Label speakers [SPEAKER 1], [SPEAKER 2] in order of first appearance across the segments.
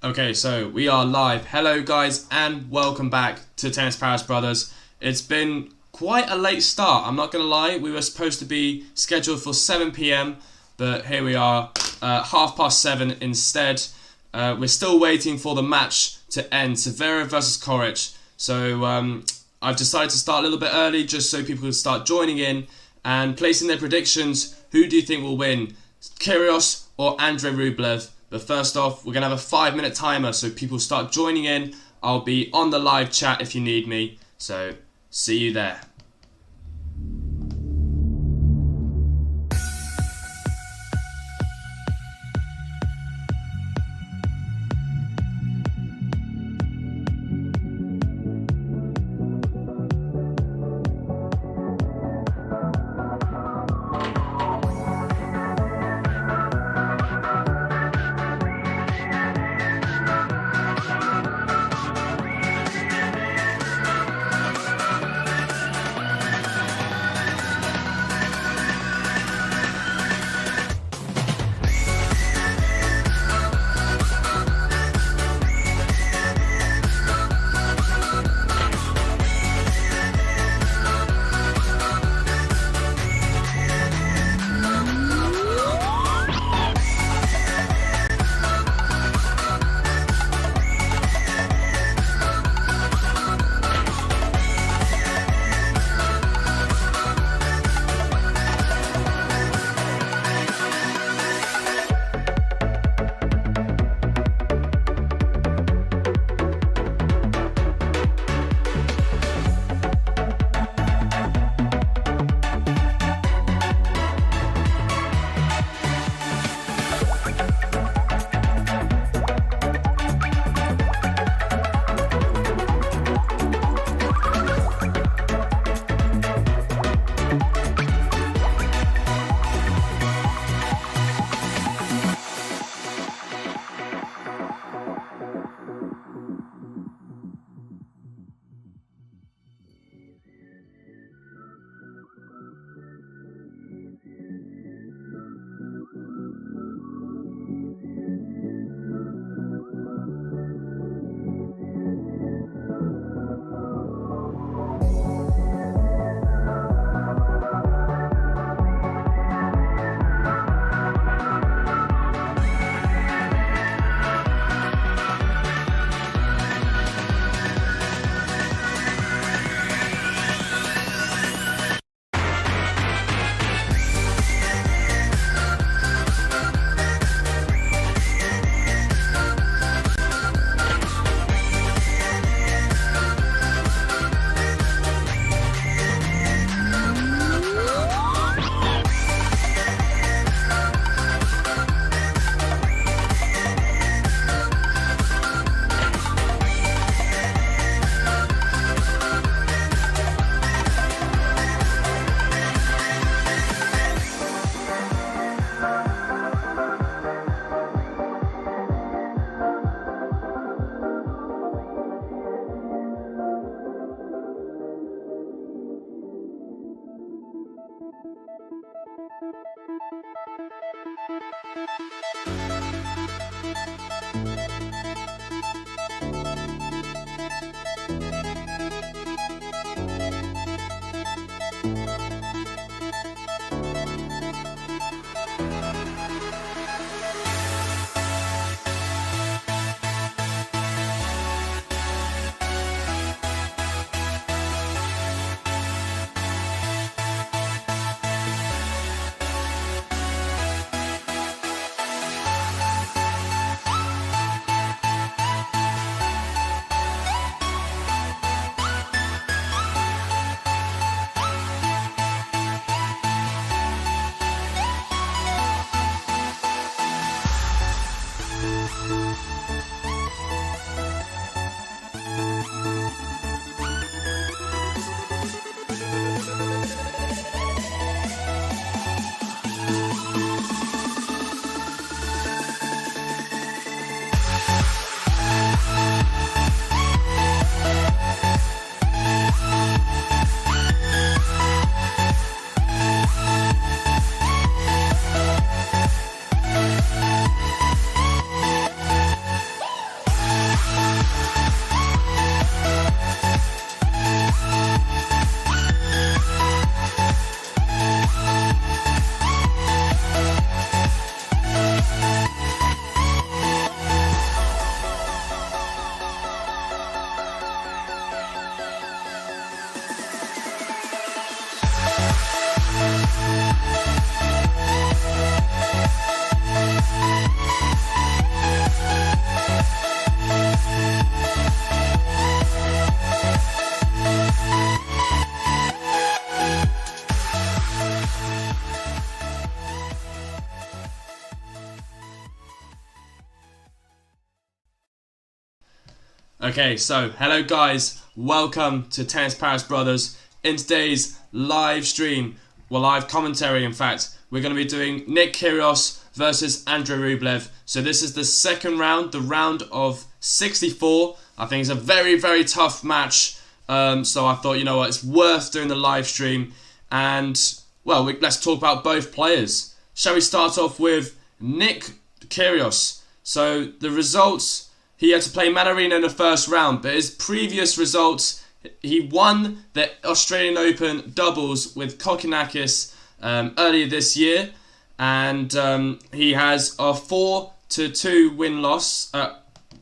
[SPEAKER 1] Okay, so we are live. Hello guys and welcome back to Tennis Paris Brothers. It's been quite a late start, I'm not going to lie. We were supposed to be scheduled for 7 p.m, but here we are, 7:30 instead. We're still waiting for the match to end, Severa versus Koric. So I've decided to start a little bit early just so people can start joining in and placing their predictions. Who do you think will win, Kyrgios or Andrey Rublev? But first off, we're going to have a 5-minute timer so people start joining in. I'll be on the live chat if you need me. So, see you there. Okay, so hello guys, welcome to Tennis Paris Brothers. In today's live stream, well, live commentary in fact, we're going to be doing Nick Kyrgios versus Andrey Rublev. So this is the second round, the round of 64. I think it's a very, very tough match. So I thought, you know what, it's worth doing the live stream. And, well, let's talk about both players. Shall we start off with Nick Kyrgios? So the results... He had to play Manarino in the first round, but his previous results, he won the Australian Open doubles with Kokkinakis earlier this year, and he has a 4-2 win-loss.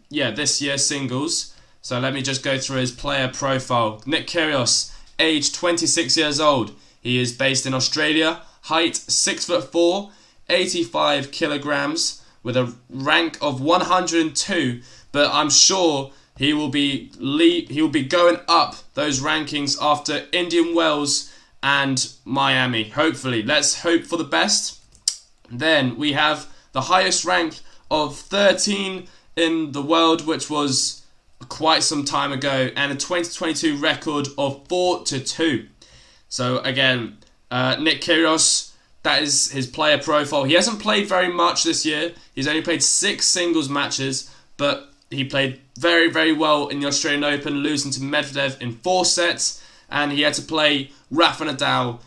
[SPEAKER 1] This year singles. So let me just go through his player profile. Nick Kyrgios, age 26 years old. He is based in Australia. Height 6'4", 85 kilograms, with a rank of 102. But I'm sure he will be going up those rankings after Indian Wells and Miami. Hopefully, let's hope for the best. Then we have the highest rank of 13 in the world, which was quite some time ago, and a 2022 record of 4-2. So again, Nick Kyrgios, that is his player profile. He hasn't played very much this year. He's only played 6 singles matches, but he played very, very well in the Australian Open, losing to Medvedev in 4 sets, and he had to play Rafa Nadal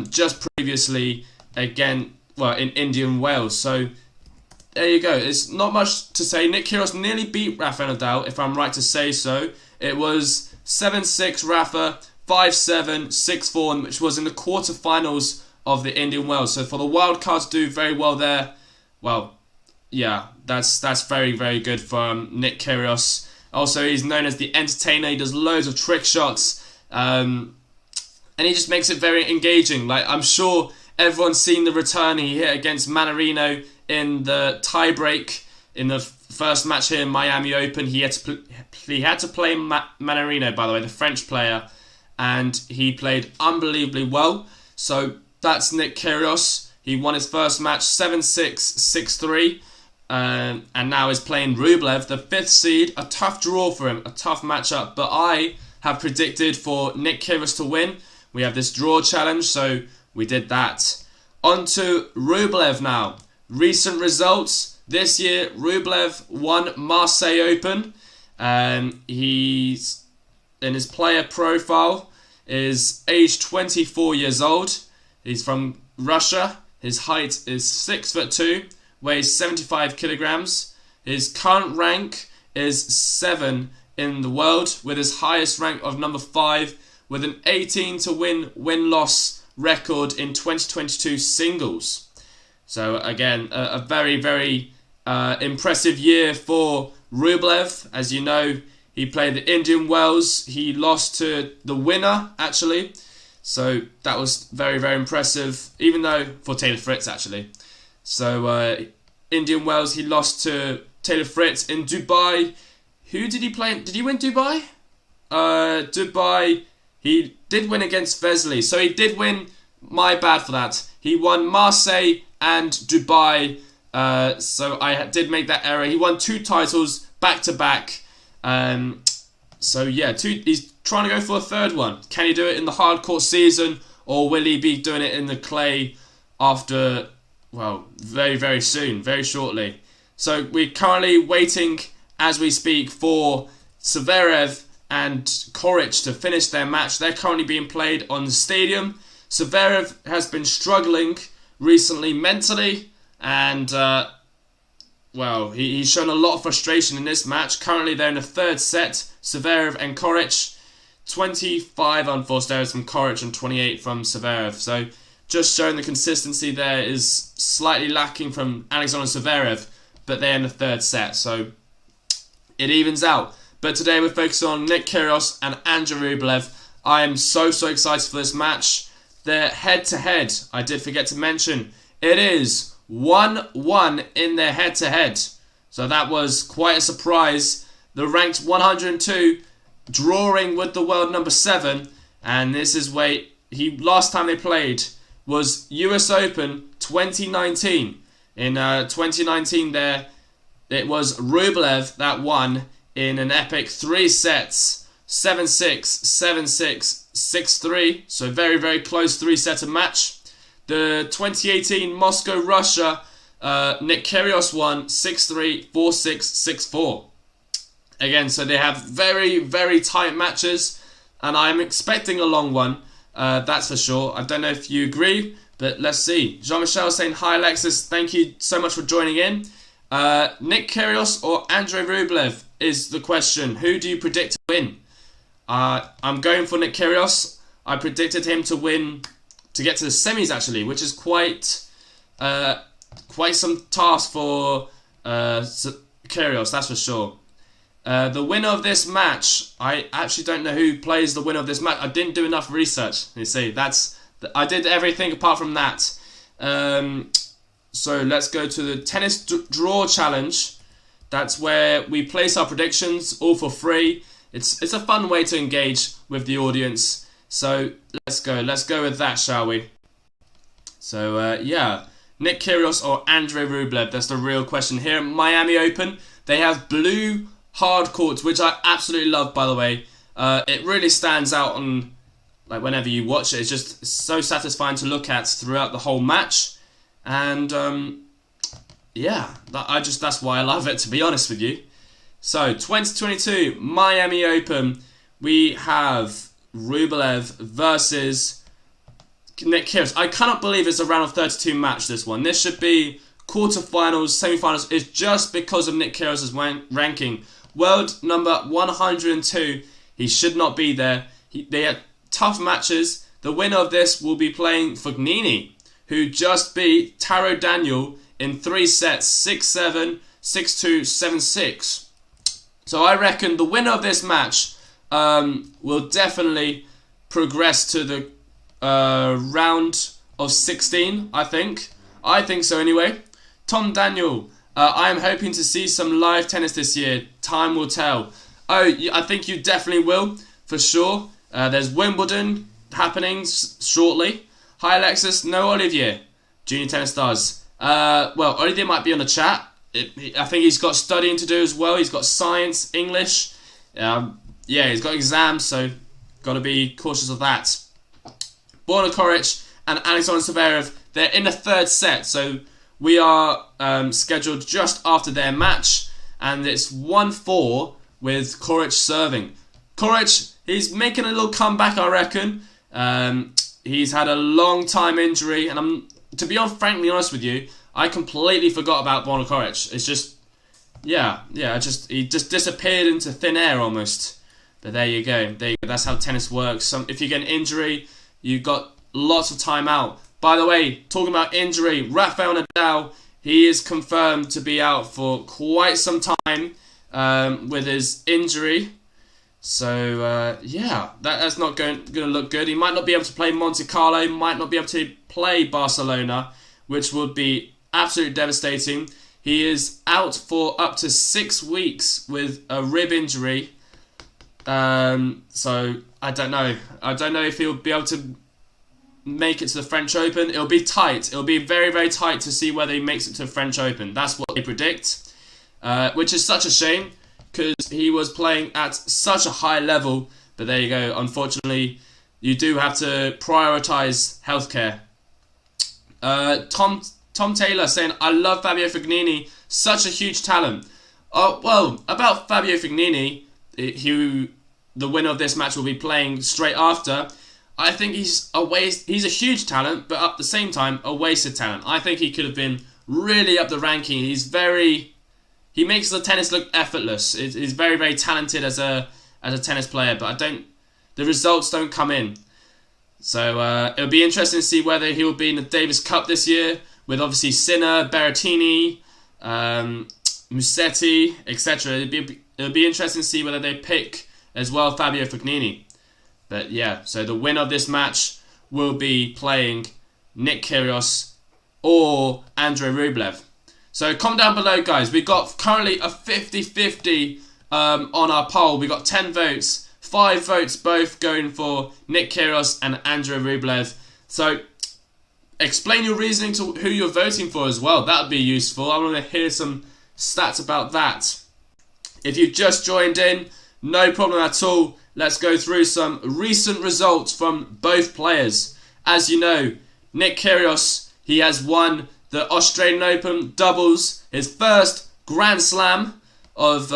[SPEAKER 1] just previously again, well, in Indian Wells. So there you go. It's not much to say. Nick Kyrgios nearly beat Rafa Nadal, if I'm right to say so. It was 7-6 Rafa, 5-7, 6-4, which was in the quarterfinals of the Indian Wells. So for the wild cards to do very well there, well, yeah, that's very, very good for Nick Kyrgios. Also, he's known as the entertainer. He does loads of trick shots, and he just makes it very engaging. Like, I'm sure everyone's seen the return he hit against Manarino in the tiebreak in the first match here in Miami Open. He had to play Manarino, by the way, the French player, and he played unbelievably well. So that's Nick Kyrgios. He won his first match 7-6, 6-3. And now is playing Rublev, the 5th seed. A tough draw for him, a tough matchup. But I have predicted for Nick Kyrgios to win. We have this draw challenge, so we did that. On to Rublev now. Recent results. This year, Rublev won Marseille Open. He's in his player profile is age 24 years old. He's from Russia. His height is 6'2". Weighs 75 kilograms. His current rank is 7 in the world, with his highest rank of number 5, with an 18-to-win win-loss record in 2022 singles. So again, a very, very impressive year for Rublev. As you know, he played the Indian Wells. He lost to the winner, actually. So that was very, very impressive, even though for Taylor Fritz, actually. So, Indian Wells, he lost to Taylor Fritz in Dubai. Who did he play? Did he win Dubai? Dubai, he did win against Vesely. So he did win, my bad for that. He won Marseille and Dubai. So I did make that error. He won 2 titles back-to-back. So yeah, he's trying to go for a 3rd one. Can he do it in the hard court season, or will he be doing it in the clay after... well, very, very soon, very shortly. So we're currently waiting, as we speak, for Zverev and Coric to finish their match. They're currently being played on the stadium. Zverev has been struggling recently mentally, and, he's shown a lot of frustration in this match. Currently, they're in the 3rd set, Zverev and Coric. 25 unforced errors from Coric and 28 from Zverev. So just showing the consistency there is slightly lacking from Alexander Zverev, but they're in the 3rd set, so it evens out. But today we're focusing on Nick Kyrgios and Andrey Rublev. I am so excited for this match. They're head-to-head. I did forget to mention, it is 1-1 in their head-to-head. So that was quite a surprise. The ranked 102 drawing with the world number 7, and this is where last time they played was US Open 2019. In 2019 there, it was Rublev that won in an epic 3 sets, 7-6, 7-6, 6-3. So very, very close 3-setter match. The 2018 Moscow, Russia, Nick Kyrgios won 6-3, 4-6, 6-4. Again, so they have very, very tight matches, and I'm expecting a long one, that's for sure. I don't know if you agree, but let's see. Jean-Michel saying, hi Alexis, thank you so much for joining in. Nick Kyrgios or Andrey Rublev is the question. Who do you predict to win? I'm going for Nick Kyrgios. I predicted him to win, to get to the semis actually, which is quite some task for Kyrgios, that's for sure. The winner of this match, I actually don't know who plays the winner of this match. I didn't do enough research. You see, I did everything apart from that. So let's go to the tennis draw challenge. That's where we place our predictions all for free. It's a fun way to engage with the audience. So let's go with that, shall we? So yeah, Nick Kyrgios or Andrey Rublev. That's the real question here at Miami Open. They have blue hard courts, which I absolutely love, by the way. It really stands out on, like, whenever you watch it. It's just so satisfying to look at throughout the whole match. And yeah, that's why I love it, to be honest with you. So 2022 Miami Open, we have Rublev versus Nick Kyrgios. I cannot believe it's a round of 32 match, this one. This should be quarterfinals, semifinals. It's just because of Nick Kyrgios' ranking. World number 102. He should not be there. They had tough matches. The winner of this will be playing Fognini, who just beat Taro Daniel in 3 sets, 6-7, 6-2, 7-6. So I reckon the winner of this match will definitely progress to the round of 16, I think. I think so anyway. Tom Daniel, I am hoping to see some live tennis this year. Time will tell. Oh, I think you definitely will, for sure. There's Wimbledon happening shortly. Hi Alexis, no Olivier. Junior Tennis Stars. Well, Olivier might be on the chat. I think he's got studying to do as well. He's got science, English. Yeah, he's got exams, so got to be cautious of that. Borna Coric and Alexander Zverev, they're in the 3rd set, so we are scheduled just after their match, and it's 1-4 with Coric serving. Coric, he's making a little comeback, I reckon. He's had a long time injury, and to be frankly honest with you, I completely forgot about Borna Coric. It's just, he just disappeared into thin air almost. But there you go. That's how tennis works. If you get an injury, you've got lots of time out. By the way, talking about injury, Rafael Nadal, he is confirmed to be out for quite some time with his injury. So, yeah, that's not going to look good. He might not be able to play Monte Carlo, might not be able to play Barcelona, which would be absolutely devastating. He is out for up to 6 weeks with a rib injury. So, I don't know. I don't know if he'll be able to make it to the French Open. It'll be tight. It'll be very, very tight to see whether he makes it to the French Open. That's what they predict, which is such a shame because he was playing at such a high level. But there you go. Unfortunately, you do have to prioritise healthcare. Tom Taylor saying, I love Fabio Fognini. Such a huge talent. Well, about Fabio Fognini, who the winner of this match will be playing straight after, I think he's a huge talent, but at the same time, a wasted talent. I think he could have been really up the ranking. He makes the tennis look effortless. He's very, very talented as a tennis player, but the results don't come in. So it'll be interesting to see whether he'll be in the Davis Cup this year, with obviously Sinner, Berrettini, Musetti, etc. It'll be interesting to see whether they pick as well Fabio Fognini. But yeah, so the winner of this match will be playing Nick Kyrgios or Andrey Rublev. So comment down below, guys. We've got currently a 50-50 on our poll. We've got 10 votes. 5 votes both going for Nick Kyrgios and Andrey Rublev. So explain your reasoning to who you're voting for as well. That would be useful. I want to hear some stats about that. If you've just joined in, no problem at all. Let's go through some recent results from both players. As you know, Nick Kyrgios, he has won the Australian Open doubles, his first Grand Slam of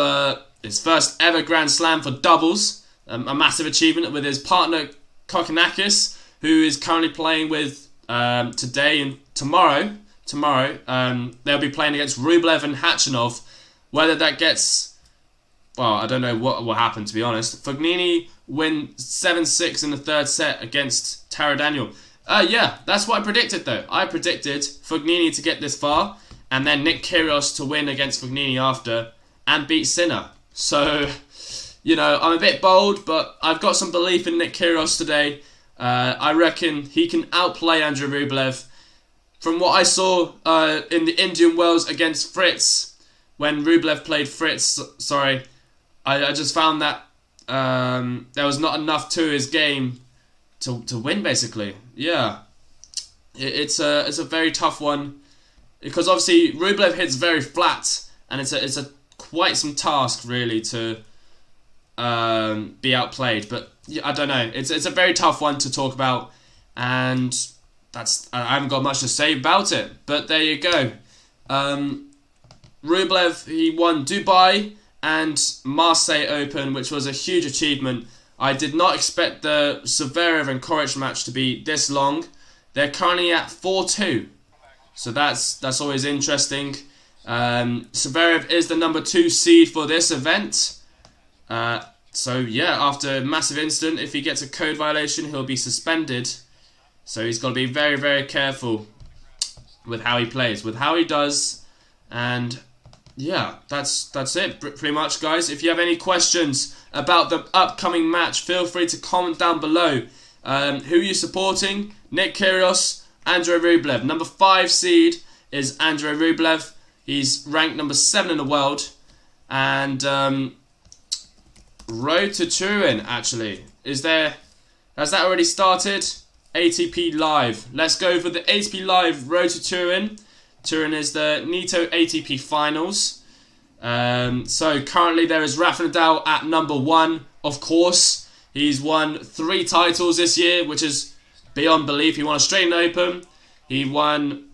[SPEAKER 1] his first ever Grand Slam for doubles, a massive achievement with his partner Kokkinakis, who is currently playing with today and tomorrow. They'll be playing against Rublev and Khachanov. Whether that gets, well, I don't know what will happen, to be honest. Fognini win 7-6 in the third set against Tara Daniel. Yeah, that's what I predicted, though. I predicted Fognini to get this far, and then Nick Kyrgios to win against Fognini after, and beat Sinner. So, you know, I'm a bit bold, but I've got some belief in Nick Kyrgios today. I reckon he can outplay Andrey Rublev. From what I saw in the Indian Wells against Fritz, when Rublev played Fritz, I just found that there was not enough to his game to win, basically. Yeah, it's a very tough one, because obviously Rublev hits very flat, and it's a quite some task really to be outplayed. But I don't know, it's a very tough one to talk about, and I haven't got much to say about it. But there you go. Rublev, he won Dubai and Marseille Open, which was a huge achievement. I did not expect the Zverev and Koric match to be this long. They're currently at 4-2, so that's always interesting. Zverev is the number 2 seed for this event. So yeah, after a massive incident, if he gets a code violation, he'll be suspended. So he's got to be very, very careful with how he plays, with how he does. And yeah, that's it pretty much, guys. If you have any questions about the upcoming match, feel free to comment down below. Who are you supporting? Nick Kyrgios, Andrey Rublev. Number 5 seed is Andrey Rublev. He's ranked number 7 in the world. And Road to Turin, actually. Has that already started? ATP Live. Let's go for the ATP Live Road to Turin. Turin is the Nitto ATP Finals. So currently there is Rafa Nadal at number 1, of course. He's won 3 titles this year, which is beyond belief. He won Australian Open, he won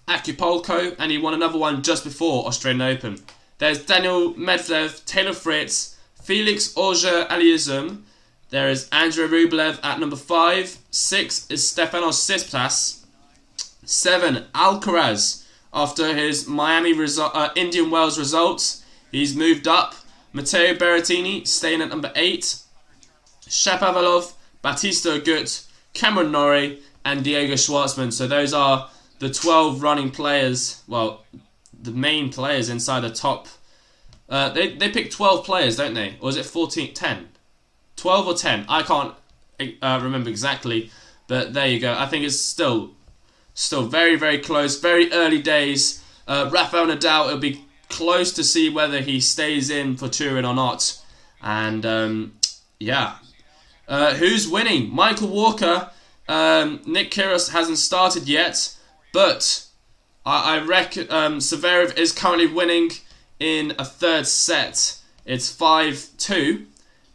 [SPEAKER 1] Acapulco, and he won another one just before Australian Open. There's Daniel Medvedev, Taylor Fritz, Felix Auger-Aliassime. There is Andrey Rublev at number 5. 6 is Stefanos Tsitsipas. 7, Alcaraz. After his Miami Indian Wells results, he's moved up. Matteo Berrettini staying at number 8. Shapovalov, Batista Agut, Cameron Norrie, and Diego Schwartzman. So those are the 12 running players. Well, the main players inside the top. They pick 12 players, don't they? Or is it 14? 10? 12 or 10? I can't remember exactly. But there you go. I think it's still very, very close. Very early days. Rafael Nadal, it'll be close to see whether he stays in for Turin or not. And yeah. Who's winning? Michael Walker. Nick Kyrgios hasn't started yet. But I reckon Zverev is currently winning in a third set. It's 5-2.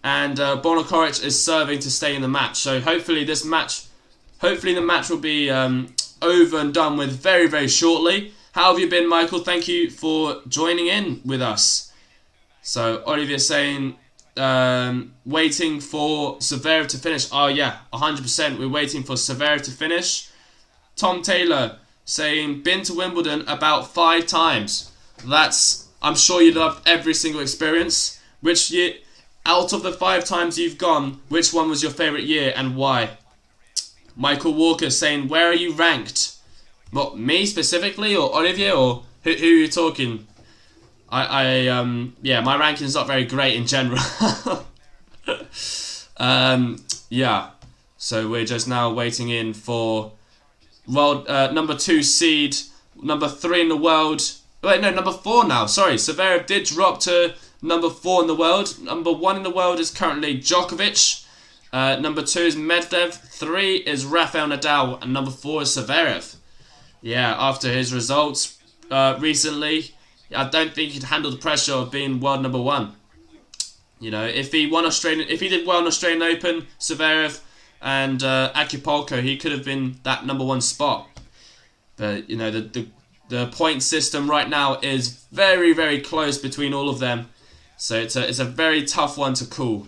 [SPEAKER 1] And Borna Koric is serving to stay in the match. So hopefully the match will be over and done with very, very shortly. How have you been, Michael? Thank you for joining in with us. So Olivier saying waiting for Zverev to finish. Oh yeah, 100%. We're waiting for Zverev to finish. Tom Taylor saying been to Wimbledon about 5 times. I'm sure you loved every single experience. Which year, out of the 5 times you've gone, which one was your favourite year and why? Michael Walker saying, where are you ranked? What, me specifically, or Olivier, or who are you talking? Yeah, my ranking's not very great in general. Yeah, so we're just now waiting in for world number 2 seed, number 3 in the world. Wait, no, number 4 now. Sorry, Zverev did drop to number 4 in the world. Number 1 in the world is currently Djokovic. Number 2 is Medvedev. 3 is Rafael Nadal, and number 4 is Zverev. Yeah, after his results recently, I don't think he'd handle the pressure of being world number one. You know, if he did well in Australian Open, Zverev and Acapulco, he could have been that number one spot. But you know, the point system right now is very, very close between all of them, so it's a very tough one to call.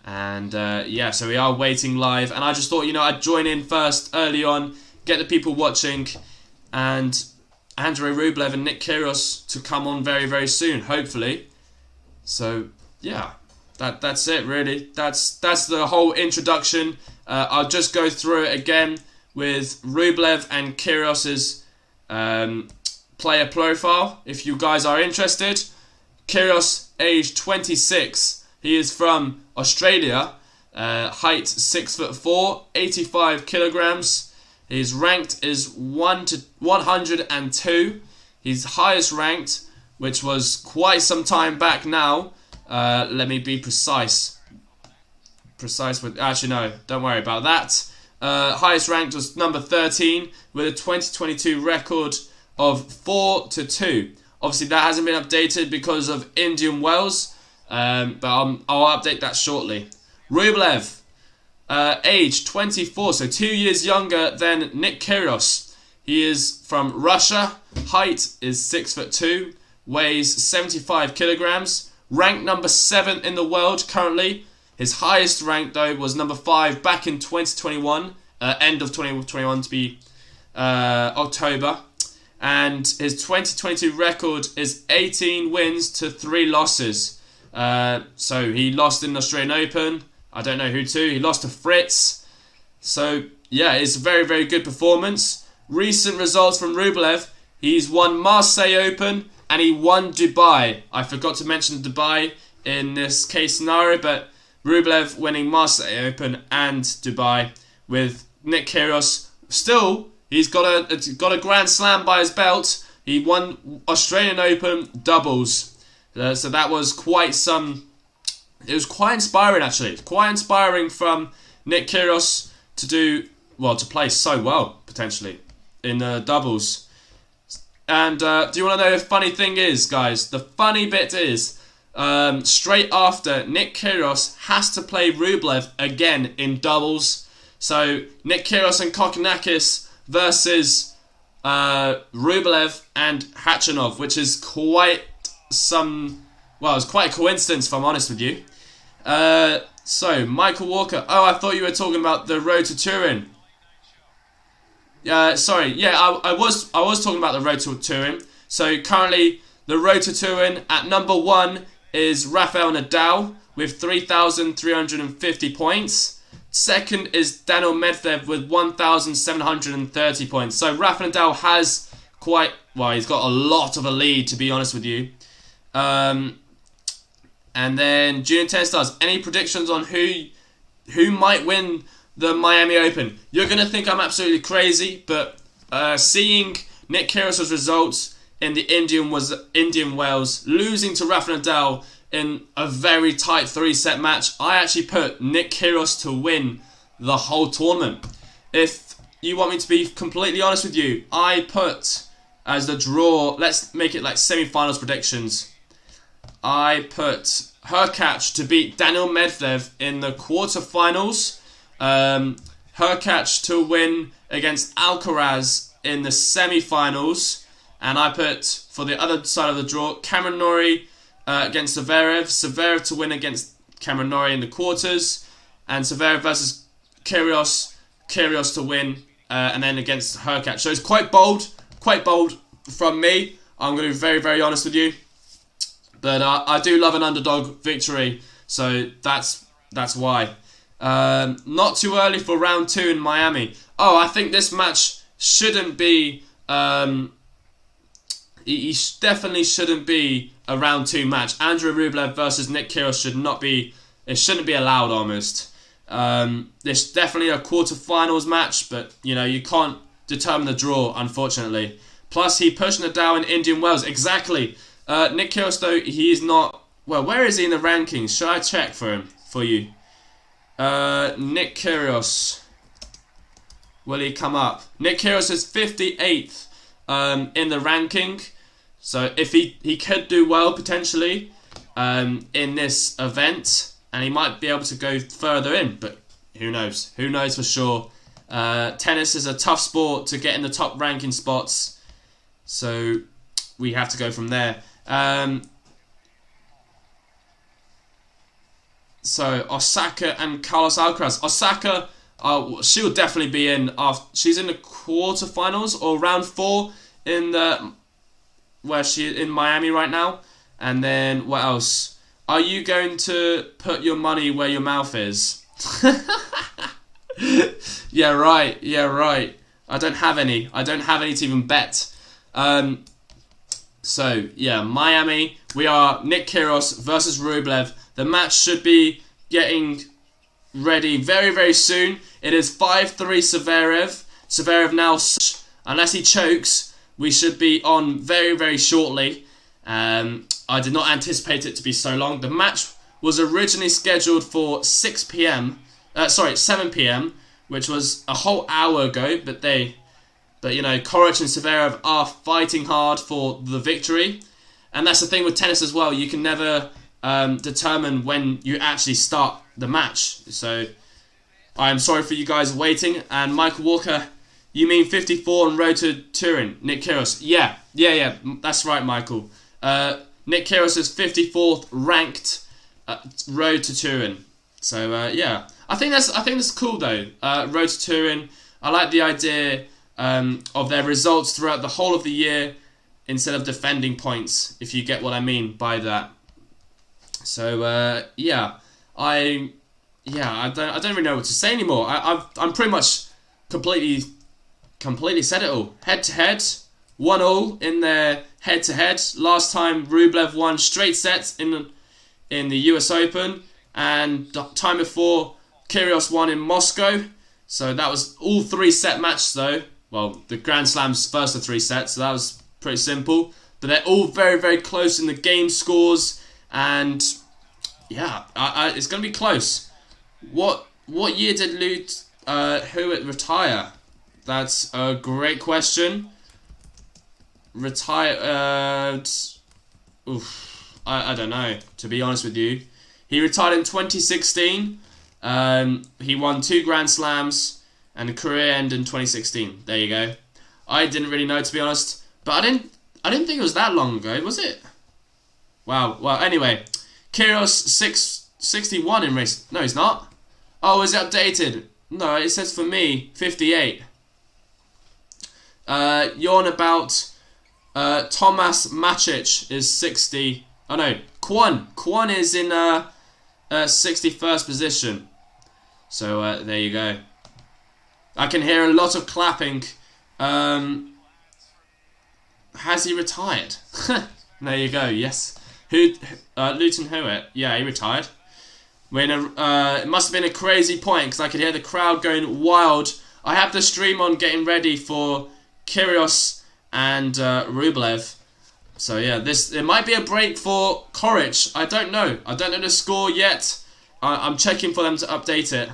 [SPEAKER 1] And yeah, so we are waiting live, and I just thought, you know, I'd join in first early on, get the people watching, and Andrey Rublev and Nick Kyrgios to come on very, very soon, hopefully. So yeah, that's it really. That's the whole introduction. I'll just go through it again with Rublev and Kyrgios's player profile, if you guys are interested. Kyrgios, age 26. He is from Australia. Height 6'4", 85 kilograms. His ranked is 1 to 102. He's highest ranked, which was quite some time back now. Let me be precise. Actually, no, don't worry about that. Highest ranked was number 13 with a 2022 record of 4 to 2. Obviously, that hasn't been updated because of Indian Wells, but I'll update that shortly. Rublev, age 24, so 2 years younger than Nick Kyrgios. He is from Russia. Height is 6'2", weighs 75 kilograms. Ranked number 7 in the world currently. His highest rank, though, was number 5 back in 2021, end of 2021 to be October. And his 2022 record is 18 wins to 3 losses. So he lost in the Australian Open. I don't know who to. He lost to Fritz. So yeah, it's a very, very good performance. Recent results from Rublev. He's won Marseille Open and he won Dubai. I forgot to mention Dubai in this case scenario, but Rublev winning Marseille Open and Dubai with Nick Kyrgios. Still, he's got a Grand Slam by his belt. He won Australian Open doubles. So that was quite some... It was quite inspiring, actually. Quite inspiring from Nick Kyrgios to play so well, potentially, in the doubles. And do you want to know the funny thing is, guys? The funny bit is, straight after, Nick Kyrgios has to play Rublev again in doubles. So Nick Kyrgios and Kokkinakis versus Rublev and Khachanov, which is quite some... Well, it's quite a coincidence, if I'm honest with you. So, Michael Walker. Oh, I thought you were talking about the Road to Turin. Sorry. Yeah, I was talking about the Road to Turin. So, currently, the Road to Turin at number 1 is Rafael Nadal with 3,350 points. Second is Daniil Medvedev with 1,730 points. So, Rafa Nadal has quite... Well, he's got a lot of a lead, to be honest with you. And then Junior Tennis Stars, any predictions on who might win the Miami Open? You're going to think I'm absolutely crazy, but seeing Nick Kyrgios' results in the Indian Wells, losing to Rafa Nadal in a very tight 3-set match, I actually put Nick Kyrgios to win the whole tournament. If you want me to be completely honest with you, I put as the draw, let's make it like semi-finals predictions. I put Hurkacz to beat Daniil Medvedev in the quarterfinals. Hurkacz to win against Alcaraz in the semi-finals. And I put, for the other side of the draw, Cameron Norrie against Zverev. Zverev to win against Cameron Norrie in the quarters. And Zverev versus Kyrgios. Kyrgios to win. And then against Hurkacz. So it's quite bold from me. I'm going to be very, very honest with you. But I do love an underdog victory, so that's why. Not too early for round 2 in Miami. Oh, I think this match shouldn't be... It definitely shouldn't be a round 2 match. Andrey Rublev versus Nick Kyrgios should not be... It shouldn't be allowed, almost. It's definitely a quarterfinals match, but, you know, you can't determine the draw, unfortunately. Plus, he pushed Nadal in Indian Wells. Exactly. Nick Kyrgios, though, he's not... Well, where is he in the rankings? Should I check for you? Nick Kyrgios. Will he come up? Nick Kyrgios is 58th in the ranking. So if he could do well potentially in this event, and he might be able to go further in, but who knows? Who knows for sure? Tennis is a tough sport to get in the top ranking spots, so we have to go from there. So Osaka and Carlos Alcaraz. Osaka, she'll definitely be in. She's in the quarterfinals or round 4 in the where she in Miami right now. And then what else? Are you going to put your money where your mouth is? Yeah, right. Yeah, right. I don't have any. I don't have any to even bet. So yeah, Miami. We are Nick Kyrgios versus Rublev. The match should be getting ready very, very soon. It is 5-3 Zverev. Zverev now, unless he chokes, we should be on very, very shortly. I did not anticipate it to be so long. The match was originally scheduled for 7 p.m, which was a whole hour ago. But you know, Koric and Zverev are fighting hard for the victory, and that's the thing with tennis as well. You can never determine when you actually start the match. So I am sorry for you guys waiting. And Michael Walker, you mean 54 on road to Turin? Nick Kyrgios, yeah, that's right, Michael. Nick Kyrgios is 54th ranked road to Turin. So yeah, I think that's cool though. Road to Turin. I like the idea of their results throughout the whole of the year instead of defending points, if you get what I mean by that. So yeah, I don't really know what to say anymore. I'm pretty much completely said it all. Head to head, 1-1 in their head to head. Last time Rublev won straight sets in the US Open, and the time before Kyrgios won in Moscow. So that was all 3-set match though. Well, the Grand Slam's first of 3 sets, so that was pretty simple. But they're all very, very close in the game scores, and yeah, it's going to be close. What year did Hewitt retire? That's a great question. Retired... I don't know, to be honest with you. He retired in 2016. He won 2 Grand Slams and a career end in 2016. There you go. I didn't really know, to be honest, but I didn't think it was that long ago, was it? Wow. Well, anyway, Kyrgios 61 in race. No, he's not. Oh, is it updated? No, it says for me 58. You're on about Tomas Macic is 60. Oh no, Kwon is in 61st position. So there you go. I can hear a lot of clapping. Has he retired? There you go. Yes. Luton Hewitt. Yeah, he retired. It must have been a crazy point because I could hear the crowd going wild. I have the stream on getting ready for Kyrgios and Rublev. So yeah, it might be a break for Koric. I don't know. I don't know the score yet. I'm checking for them to update it.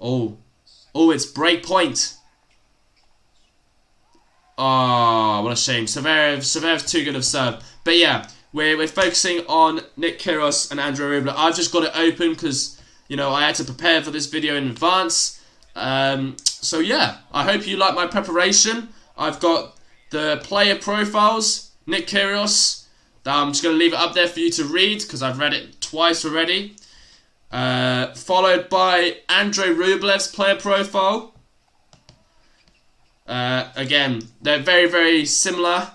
[SPEAKER 1] Oh, it's break point. Oh, what a shame. Zverev's too good of serve. But yeah, we're focusing on Nick Kyrgios and Andrey Rublev. I've just got it open because, you know, I had to prepare for this video in advance. So yeah, I hope you like my preparation. I've got the player profiles, Nick Kyrgios. I'm just going to leave it up there for you to read because I've read it twice already. Followed by Andrey Rublev's player profile. Again, they're very, very similar.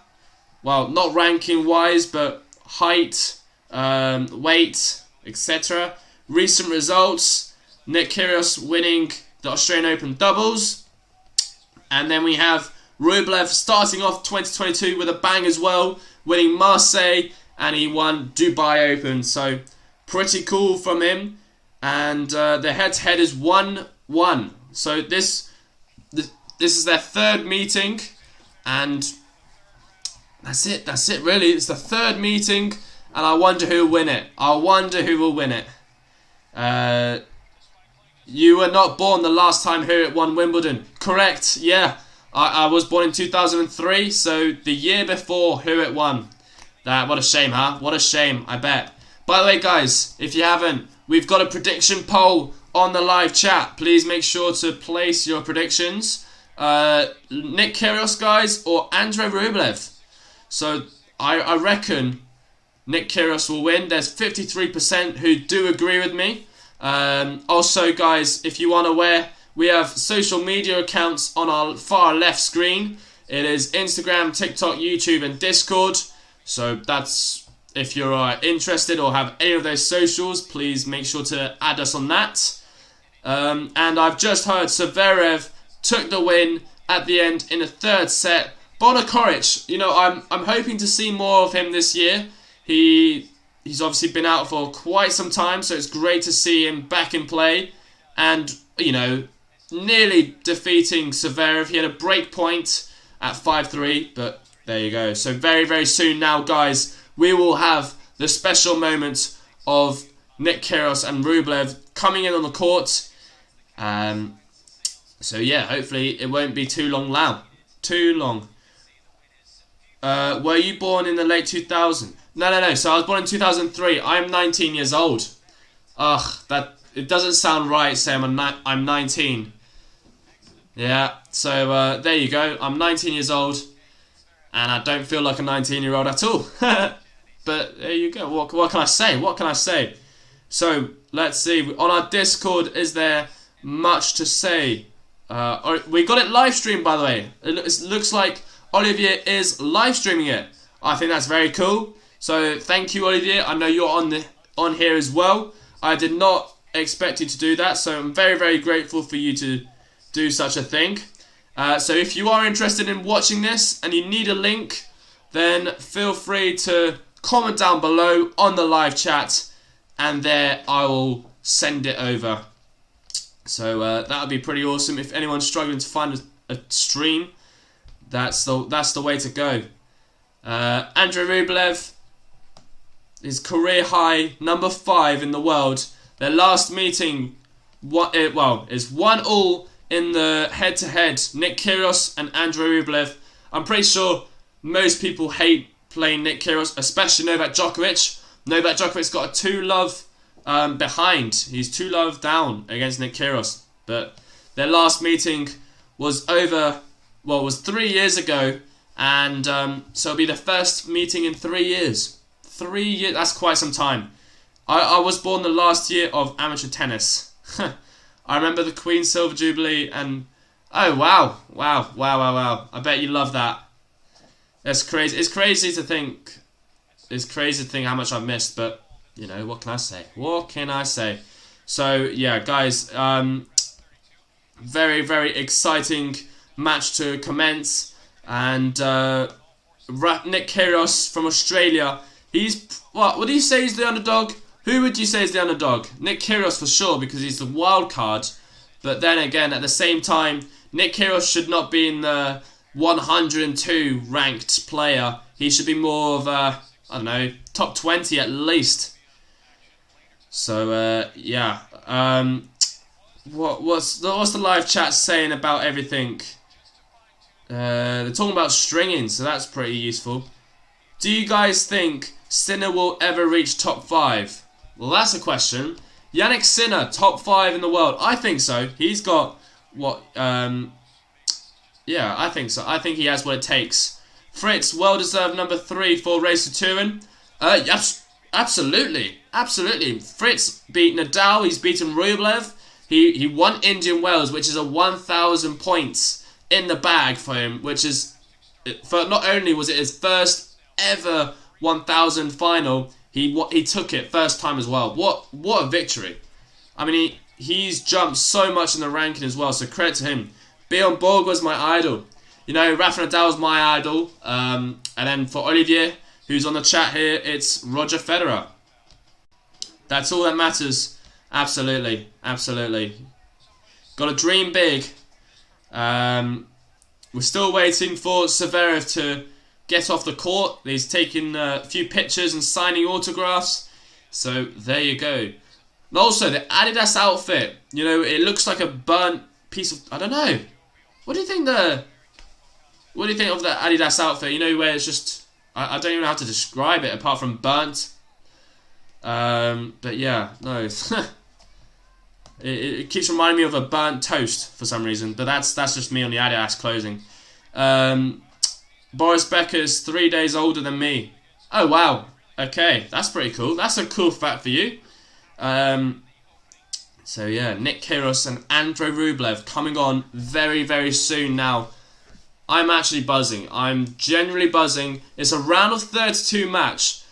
[SPEAKER 1] Well, not ranking wise, but height, weight, etc. Recent results: Nick Kyrgios winning the Australian Open doubles, and then we have Rublev starting off 2022 with a bang as well, winning Marseille, and he won Dubai Open. So pretty cool from him. And the head-to-head is 1-1. So this is their third meeting, and that's it really. It's the third meeting, and I wonder who will win it. You were not born the last time Hewitt won Wimbledon. Correct, yeah. I was born in 2003, so the year before Hewitt won. What a shame, huh? What a shame, I bet. By the way, guys, if you haven't, we've got a prediction poll on the live chat. Please make sure to place your predictions. Nick Kyrgios, guys, or Andrey Rublev. So I reckon Nick Kyrgios will win. There's 53% who do agree with me. Also, guys, if you aren't aware, we have social media accounts on our far left screen. It is Instagram, TikTok, YouTube, and Discord. So that's, if you're interested or have any of those socials, please make sure to add us on that. And I've just heard Zverev took the win at the end in the third set. Borna Coric, you know, I'm hoping to see more of him this year. He's obviously been out for quite some time, so it's great to see him back in play. And, you know, nearly defeating Zverev. He had a break point at 5-3, but there you go. So very, very soon now, guys, we will have the special moment of Nick Kyrgios and Rublev coming in on the court. So yeah, hopefully it won't be too long now. Too long. Were you born in the late 2000s? No. So I was born in 2003. I'm 19 years old. Ugh, it doesn't sound right saying I'm 19. Yeah, so there you go. I'm 19 years old, and I don't feel like a 19-year-old at all. But there you go. What can I say? What can I say? So let's see. On our Discord, is there much to say? We got it live streamed, by the way. It looks like Olivier is live streaming it. I think that's very cool. So thank you, Olivier. I know you're on here as well. I did not expect you to do that, so I'm very, very grateful for you to do such a thing. So if you are interested in watching this and you need a link, then feel free to comment down below on the live chat, and there I will send it over. So that would be pretty awesome. If anyone's struggling to find a stream, that's the way to go. Andrey Rublev, his career high, number 5 in the world. Their last meeting, is 1-1 in the head-to-head. Nick Kyrgios and Andrey Rublev. I'm pretty sure most people hate playing Nick Kyrgios, especially Novak Djokovic. Novak Djokovic's got a 2-love behind. He's 2-love down against Nick Kyrgios. But their last meeting was was 3 years ago, and so it'll be the first meeting in 3 years. 3 years, that's quite some time. I was born the last year of amateur tennis. I remember the Queen's Silver Jubilee, and oh wow. I bet you love that. That's crazy. It's crazy to think how much I've missed, but you know, what can I say? What can I say? So yeah, guys, very, very exciting match to commence, and Nick Kyrgios from Australia. He's what do you say he's the underdog? Who would you say is the underdog? Nick Kyrgios for sure, because he's the wild card. But then again, at the same time, Nick Kyrgios should not be in the 102 ranked player. He should be more of a, I don't know, top 20 at least. So yeah. What's the live chat saying about everything? They're talking about stringing, so that's pretty useful. Do you guys think Sinner will ever reach top 5? Well, that's a question. Yannick Sinner, top 5 in the world. I think so. He's got what? Yeah, I think so. I think he has what it takes. Fritz, well-deserved number 3 for Race to Turin. Yes, absolutely. Fritz beat Nadal. He's beaten Rublev. He won Indian Wells, which is a 1,000 points in the bag for him, which is, for not only was it his first ever 1,000 final, he took it first time as well. What a victory! I mean, he's jumped so much in the ranking as well, so credit to him. Bjorn Borg was my idol. You know, Rafa Nadal was my idol. And then for Olivier, who's on the chat here, it's Roger Federer. That's all that matters. Absolutely. Got to dream big. We're still waiting for Zverev to get off the court. He's taking a few pictures and signing autographs. So there you go. And also the Adidas outfit. You know, it looks like a burnt piece of, I don't know. What do you think What do you think of the Adidas outfit? You know, where it's just, I don't even know how to describe it apart from burnt. But yeah, no. It keeps reminding me of a burnt toast for some reason, but that's just me on the Adidas clothing. Boris Becker's 3 days older than me. Oh wow, okay, that's pretty cool. That's a cool fact for you. So yeah, Nick Kyrgios and Andrey Rublev coming on very, very soon now. I'm actually buzzing. I'm genuinely buzzing. It's a round of 32 match.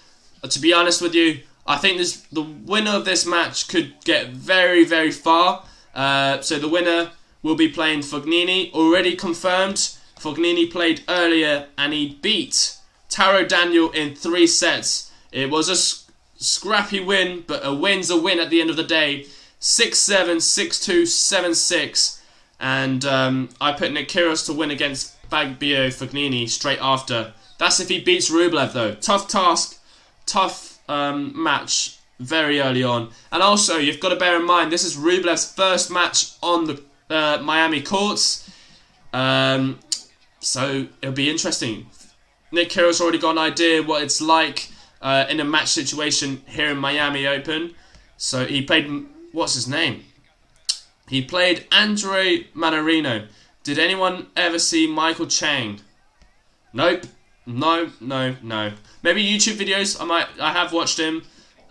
[SPEAKER 1] To be honest with you, I think the winner of this match could get very, very far. So the winner will be playing Fognini, already confirmed. Fognini played earlier and he beat Taro Daniel in 3 sets. It was a scrappy win, but a win's a win at the end of the day. 6-7, 6-2, 7-6. And I put Nick Kyrgios to win against Fabio Fognini straight after. That's if he beats Rublev though. Tough task, tough match very early on. And also, you've got to bear in mind, this is Rublev's first match on the Miami courts. So it'll be interesting. Nick Kyrgios already got an idea what it's like in a match situation here in Miami Open. So he played, what's his name? He played Andre Manarino. Did anyone ever see Michael Chang? Nope. No. Maybe YouTube videos. I have watched him.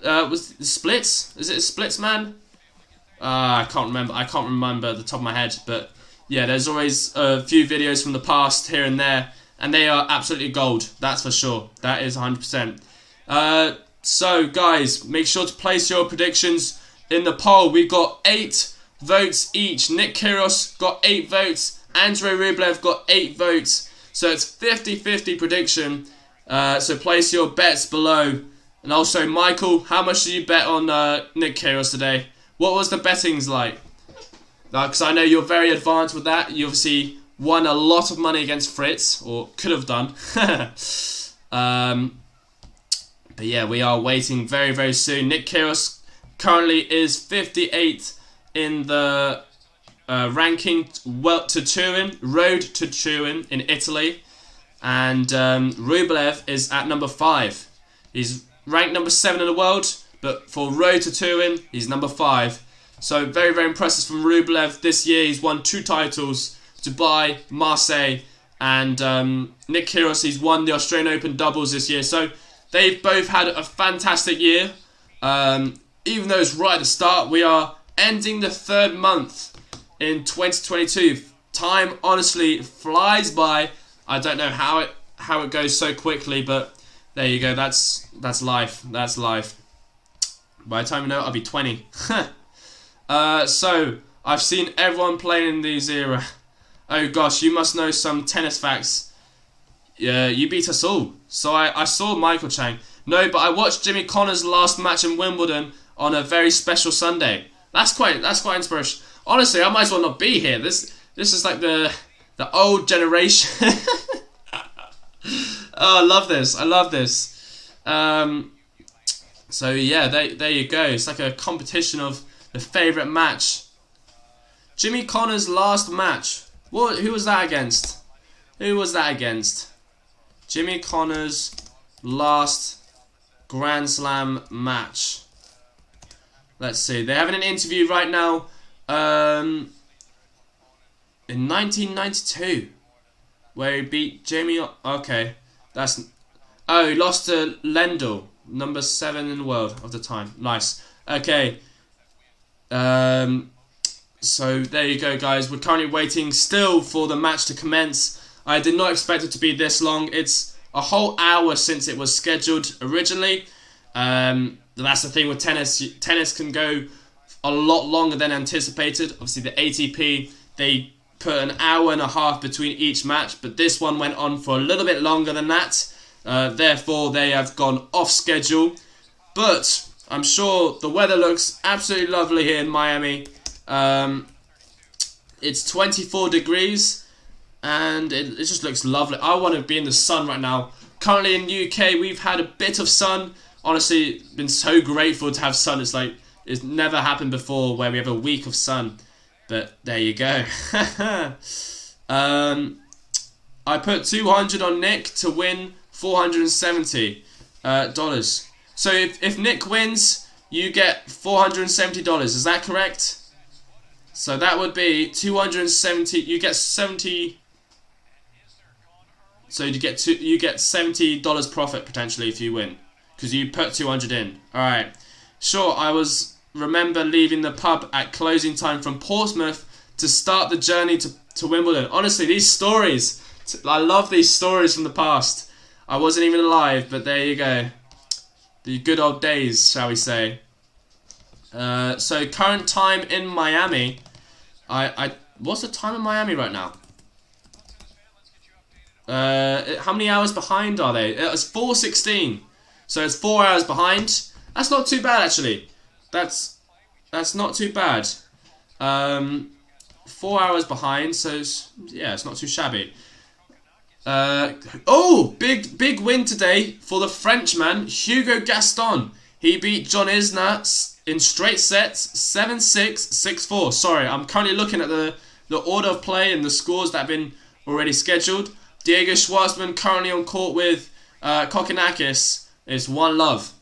[SPEAKER 1] Was it Splits? Is it Splits man? I can't remember. I can't remember at the top of my head. But yeah, there's always a few videos from the past here and there, and they are absolutely gold. That's for sure. That is 100%. So guys, make sure to place your predictions in the poll. We've got 8 votes each. Nick Kyrgios got 8 votes. Andrey Rublev got 8 votes. So it's 50-50 prediction. So place your bets below. And also, Michael, how much did you bet on Nick Kyrgios today? What was the bettings like? Because I know you're very advanced with that. You obviously won a lot of money against Fritz, or could have done. But yeah, we are waiting very, very soon. Nick Kyrgios currently is 58 in the ranking to Turin, road to Turin in Italy. And Rublev is at number 5. He's ranked number 7 in the world, but for road to Turin, he's number 5. So very, very impressive from Rublev. This year he's won 2 titles, Dubai, Marseille, and Nick Kyrgios, he's won the Australian Open doubles this year. So they've both had a fantastic year. Even though it's right at the start, we are ending the 3rd month in 2022. Time honestly flies by. I don't know how it goes so quickly, but there you go. That's life. That's life. By the time you know it, I'll be 20. So I've seen everyone playing in these era. Oh gosh, you must know some tennis facts. Yeah, you beat us all. So I saw Michael Chang. No, but I watched Jimmy Connor's last match in Wimbledon on a very special Sunday. That's quite inspirational. Honestly, I might as well not be here. This is like the old generation. Oh, I love this. I love this. So yeah, there you go. It's like a competition of the favourite match. Jimmy Connor's last match. Who was that against? Who was that against? Jimmy Connor's last Grand Slam match. Let's see. They're having an interview right now. In 1992, where he beat Jamie. Okay, he lost to Lendl, number 7 in the world of the time. Nice. Okay. So there you go, guys. We're currently waiting still for the match to commence. I did not expect it to be this long. It's a whole hour since it was scheduled originally. That's the thing with tennis. Tennis can go a lot longer than anticipated. Obviously, the ATP, they put an hour and a half between each match, but this one went on for a little bit longer than that. Therefore, they have gone off schedule. But I'm sure the weather looks absolutely lovely here in Miami. It's 24 degrees and it just looks lovely. I want to be in the sun right now. Currently in the UK, we've had a bit of sun. Honestly, been so grateful to have sun. It's like it's never happened before where we have a week of sun. But there you go. I put 200 on Nick to win $470 dollars. So if Nick wins, you get $470. Is that correct? So that would be 270. You get 70. So you get $70 profit potentially if you win, because you put 200 in. All right. Sure. Remember leaving the pub at closing time from Portsmouth to start the journey to Wimbledon. Honestly, these stories, I love these stories from the past. I wasn't even alive, but there you go. The good old days, shall we say. So current time in Miami. What's the time in Miami right now? How many hours behind are they? It's 4:16. So it's 4 hours behind. That's not too bad, actually. That's not too bad. 4 hours behind, so it's not too shabby. Big win today for the Frenchman, Hugo Gaston. He beat John Isner in straight sets, 7-6, 6-4. Sorry, I'm currently looking at the order of play and the scores that have been already scheduled. Diego Schwartzman currently on court with Kokkinakis. It's 1-love.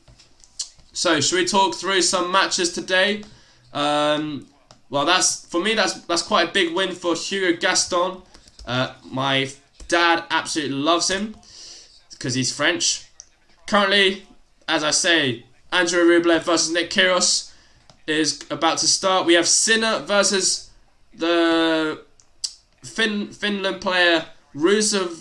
[SPEAKER 1] So, should we talk through some matches today? Well, that's quite a big win for Hugo Gaston. My dad absolutely loves him because he's French. Currently, as I say, Andrey Rublev versus Nick Kyrgios is about to start. We have Sinner versus the Finland player Rublev.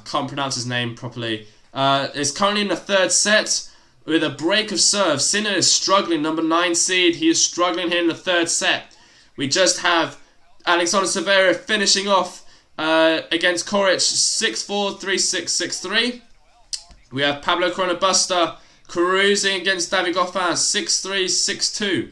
[SPEAKER 1] Can't pronounce his name properly. Is currently in the third set with a break of serve. Sinner is struggling, number 9 seed. He is struggling here in the third set. We just have Alexander Zverev finishing off against Koric 6-4, 3-6, 6-3. We have Pablo Corona Busta cruising against David Goffin 6-3, 6-2.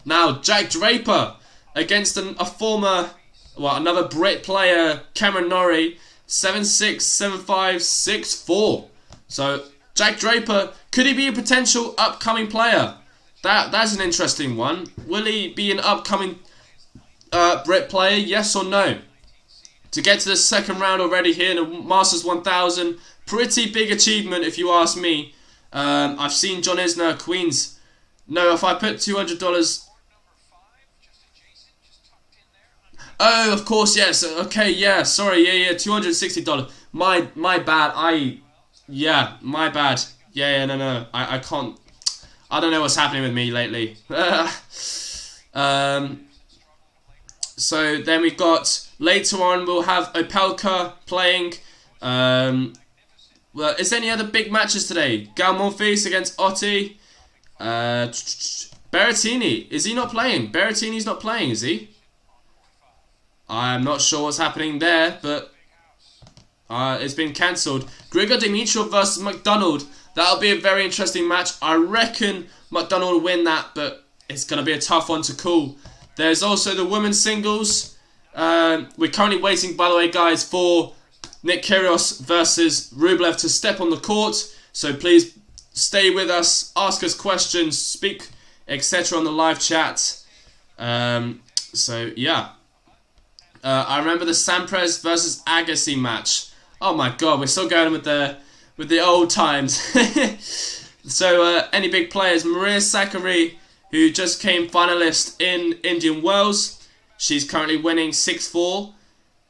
[SPEAKER 1] Now Jack Draper against another Brit player, Cameron Norrie, 7-6, 7-5, 6-4. So Jack Draper, could he be a potential upcoming player? That's an interesting one. Will he be an upcoming Brit player? Yes or no? To get to the second round already here in the Masters 1000, pretty big achievement if you ask me. I've seen John Isner, Queens. No, if I put $200... Oh, of course, yes. Okay, yeah, sorry, yeah, $260. My bad. My bad. Yeah, no. I can't... I don't know what's happening with me lately. So then we've got... Later on, we'll have Opelka playing. Well, is there any other big matches today? Gal Monfils against Otti. Berrettini. Is he not playing? Berrettini's not playing, is he? I'm not sure what's happening there, but it's been cancelled. Grigor Dimitrov versus McDonald. That'll be a very interesting match. I reckon McDonald will win that, but it's going to be a tough one to call. There's also the women's singles. We're currently waiting, by the way, guys, for Nick Kyrgios versus Rublev to step on the court. So please stay with us, ask us questions, speak, etc. on the live chat. So yeah. I remember the Sampras versus Agassi match. Oh my god, we're still going with the old times. So any big players? Maria Sakkari, who just came finalist in Indian Wells. She's currently winning 6-4.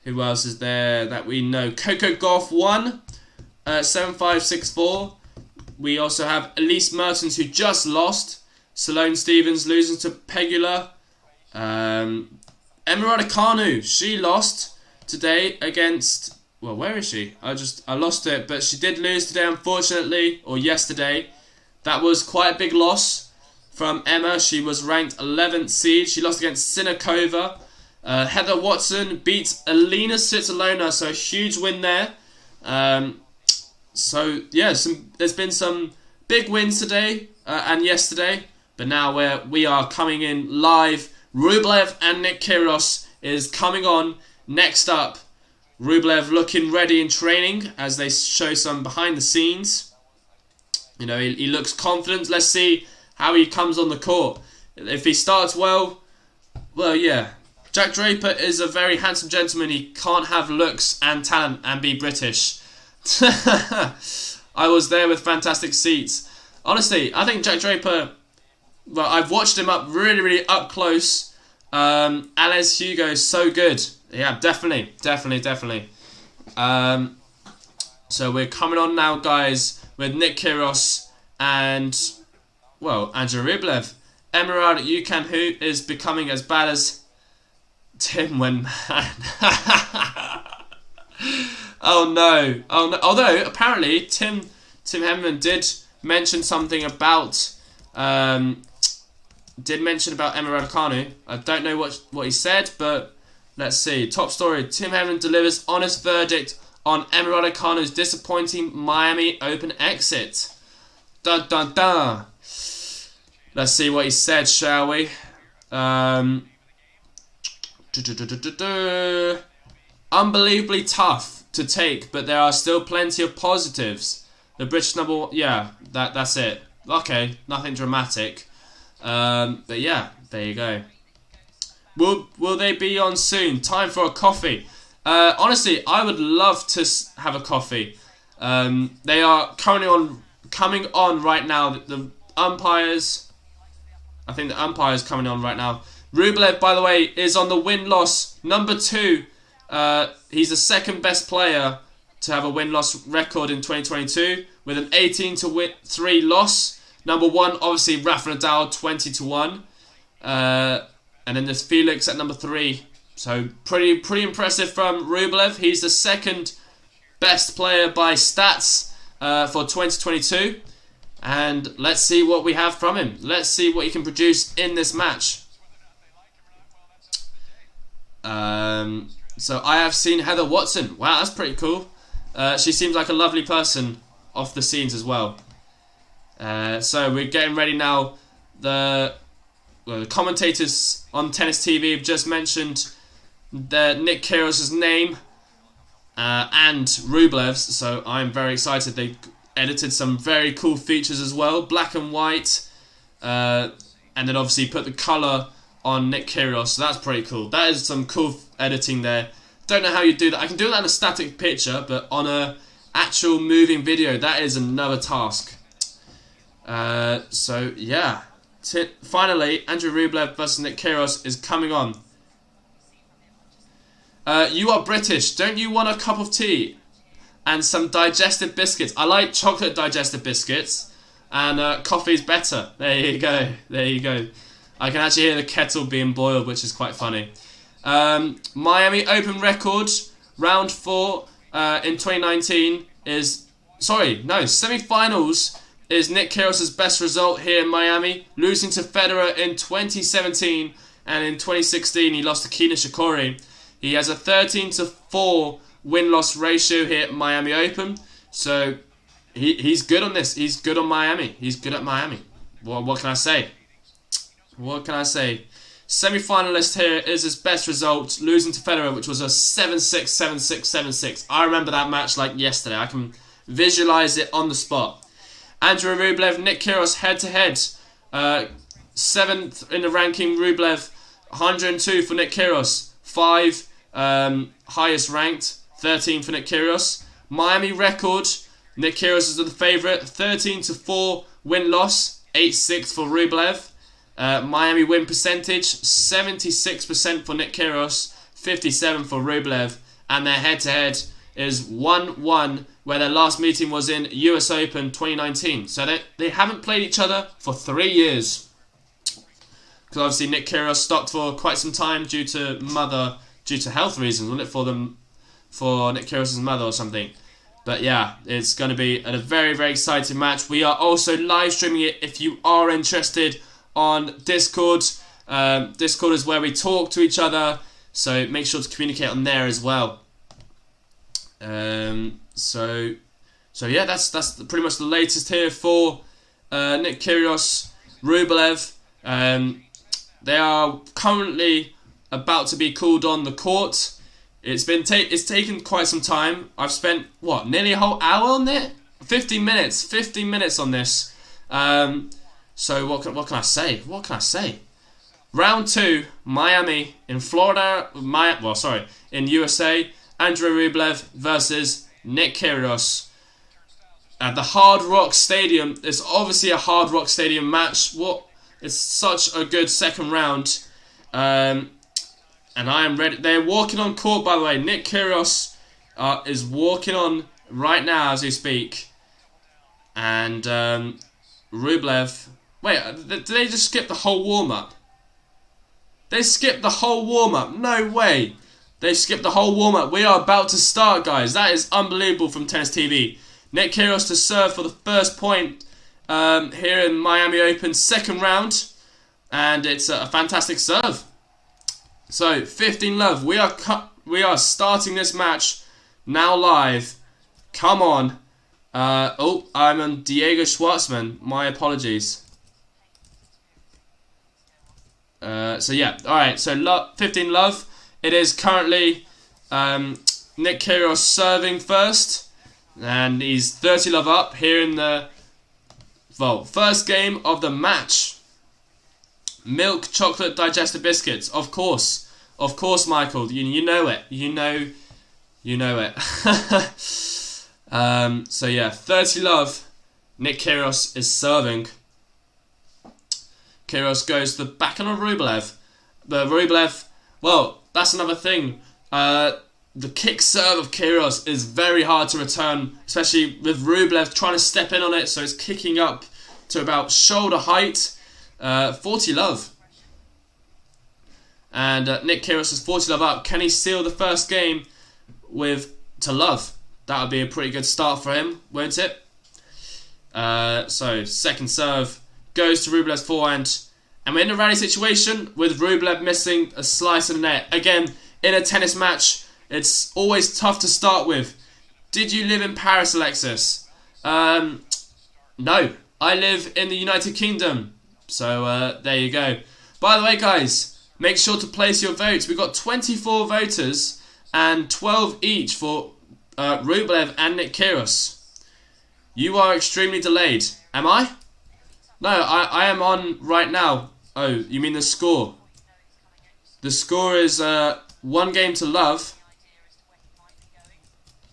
[SPEAKER 1] Who else is there that we know? Coco Gauff won 7-5, 6-4. We also have Elise Mertens, who just lost. Sloane Stephens losing to Pegula. Emma Raducanu, she lost today against... Well, where is she? I lost it, but she did lose today, unfortunately, or yesterday. That was quite a big loss from Emma. She was ranked 11th seed. She lost against Sinakova. Heather Watson beat Alina Svitolina, so a huge win there. So yeah, there's been some big wins today and yesterday, but now we are coming in live. Rublev and Nick Kyrgios is coming on next up. Rublev looking ready in training as they show some behind the scenes. You know, he looks confident. Let's see how he comes on the court. If he starts well, yeah, Jack Draper is a very handsome gentleman. He can't have looks and talent and be British. I was there with fantastic seats. Honestly, I think Jack Draper, well, I've watched him up really up close. Ales Hugo is so good. Yeah, definitely. So we're coming on now, guys, with Nick Kyrgios and, well, Andrey Rublev. Emerald Yukan, who is becoming as bad as Tim when Oh no. Although apparently Tim Henman did mention something about Emma Raducanu. I don't know what he said, but let's see. Top story: Tim Henman delivers honest verdict on Emma Raducanu's disappointing Miami Open exit. Dun dun dun. Let's see what he said, shall we? Unbelievably tough to take, but there are still plenty of positives. The British number, yeah, that's it. Okay, nothing dramatic. But yeah, there you go. Will they be on soon? Time for a coffee. Honestly, I would love to have a coffee. They are currently coming on right now. The umpires. I think the umpire's coming on right now. Rublev, by the way, is on the win-loss number 2. He's the second best player to have a win-loss record in 2022 with an 18-3 loss. Number 1, obviously, Rafa Nadal, 20-1. And then there's Felix at number 3. So pretty impressive from Rublev. He's the second best player by stats for 2022. And let's see what we have from him. Let's see what he can produce in this match. So I have seen Heather Watson. Wow, that's pretty cool. She seems like a lovely person off the scenes as well. So we're getting ready now. The commentators on Tennis TV have just mentioned Nick Kyrgios' name and Rublev's. So I'm very excited. They edited some very cool features as well, black and white, and then obviously put the colour on Nick Kyrgios. So that's pretty cool. That is some cool editing there. Don't know how you do that. I can do that in a static picture, but on a actual moving video, that is another task. So yeah, finally, Andrey Rublev versus Nick Kyrgios is coming on. You are British. Don't you want a cup of tea and some digestive biscuits? I like chocolate digestive biscuits, and coffee's better. There you go. There you go. I can actually hear the kettle being boiled, which is quite funny. Miami Open record, round 4 in 2019 is... Sorry, no, semi-finals is Nick Kyrgios' best result here in Miami, losing to Federer in 2017, and in 2016 he lost to Kei Nishikori. He has a 13-4 win-loss ratio here at Miami Open, so he's good on this. He's good on Miami. He's good at Miami. What can I say? What can I say? Semi-finalist here is his best result, losing to Federer, which was a 7-6, 7-6, 7-6. I remember that match like yesterday. I can visualize it on the spot. Andrey Rublev, Nick Kyrgios head-to-head. 7th in the ranking, Rublev. 102 for Nick Kyrgios. 5 highest ranked. 13 for Nick Kyrgios. Miami record, Nick Kyrgios is the favourite. 13-4 win-loss. 8-6 for Rublev. Miami win percentage, 76% for Nick Kyrgios, 57% for Rublev, and their head-to-head is 1-1, where their last meeting was in US Open 2019. So they haven't played each other for 3 years. Because obviously Nick Kyrgios stopped for quite some time due to health reasons, wasn't it, for Nick Kyrgios' mother or something. But yeah, it's going to be a very, very exciting match. We are also live streaming it if you are interested on Discord. Discord is where we talk to each other, so make sure to communicate on there as well. So yeah, that's pretty much the latest here for Nick Kyrgios, Rublev. They are currently about to be called on the court. It's taken quite some time. I've spent nearly a whole hour on it. 15 minutes on this. So what can I say? What can I say? Round 2, Miami in Florida. In USA. Andrey Rublev versus Nick Kyrgios at the Hard Rock Stadium. It's obviously a Hard Rock Stadium match. It's such a good second round. And I am ready. They're walking on court, by the way. Nick Kyrgios is walking on right now as we speak. And Rublev... Wait, did they just skip the whole warm-up? They skipped the whole warm-up. No way. They skipped the whole warm-up. We are about to start, guys. That is unbelievable from Tennis TV. Nick Kyrgios to serve for the first point here in Miami Open second round. And it's a fantastic serve. So, 15-love. We are starting this match now live. Come on. I'm on Diego Schwartzman. My apologies. So yeah, alright, so 15-love. It is currently Nick Kyrgios serving first. And he's 30-love up here in the first game of the match. Milk chocolate digestive biscuits, of course. Of course, Michael, you know it. You know it. So yeah, 30-love. Nick Kyrgios is serving. Kyrgios goes to the backhand of Rublev. But Rublev, well, that's another thing. The kick serve of Kyrgios is very hard to return, especially with Rublev trying to step in on it, so it's kicking up to about shoulder height. 40-love. And Nick Kyrgios is 40-love up. Can he seal the first game to love? That would be a pretty good start for him, won't it? So, second serve goes to Rublev's forehand. And we're in a rally situation with Rublev missing a slice of the net. Again, in a tennis match, it's always tough to start with. Did you live in Paris, Alexis? No. I live in the United Kingdom. So, there you go. By the way, guys, make sure to place your votes. We've got 24 voters and 12 each for Rublev and Nick Kyrgios. You are extremely delayed. Am I? No, I am on right now. Oh, you mean the score? The score is 1 game to love.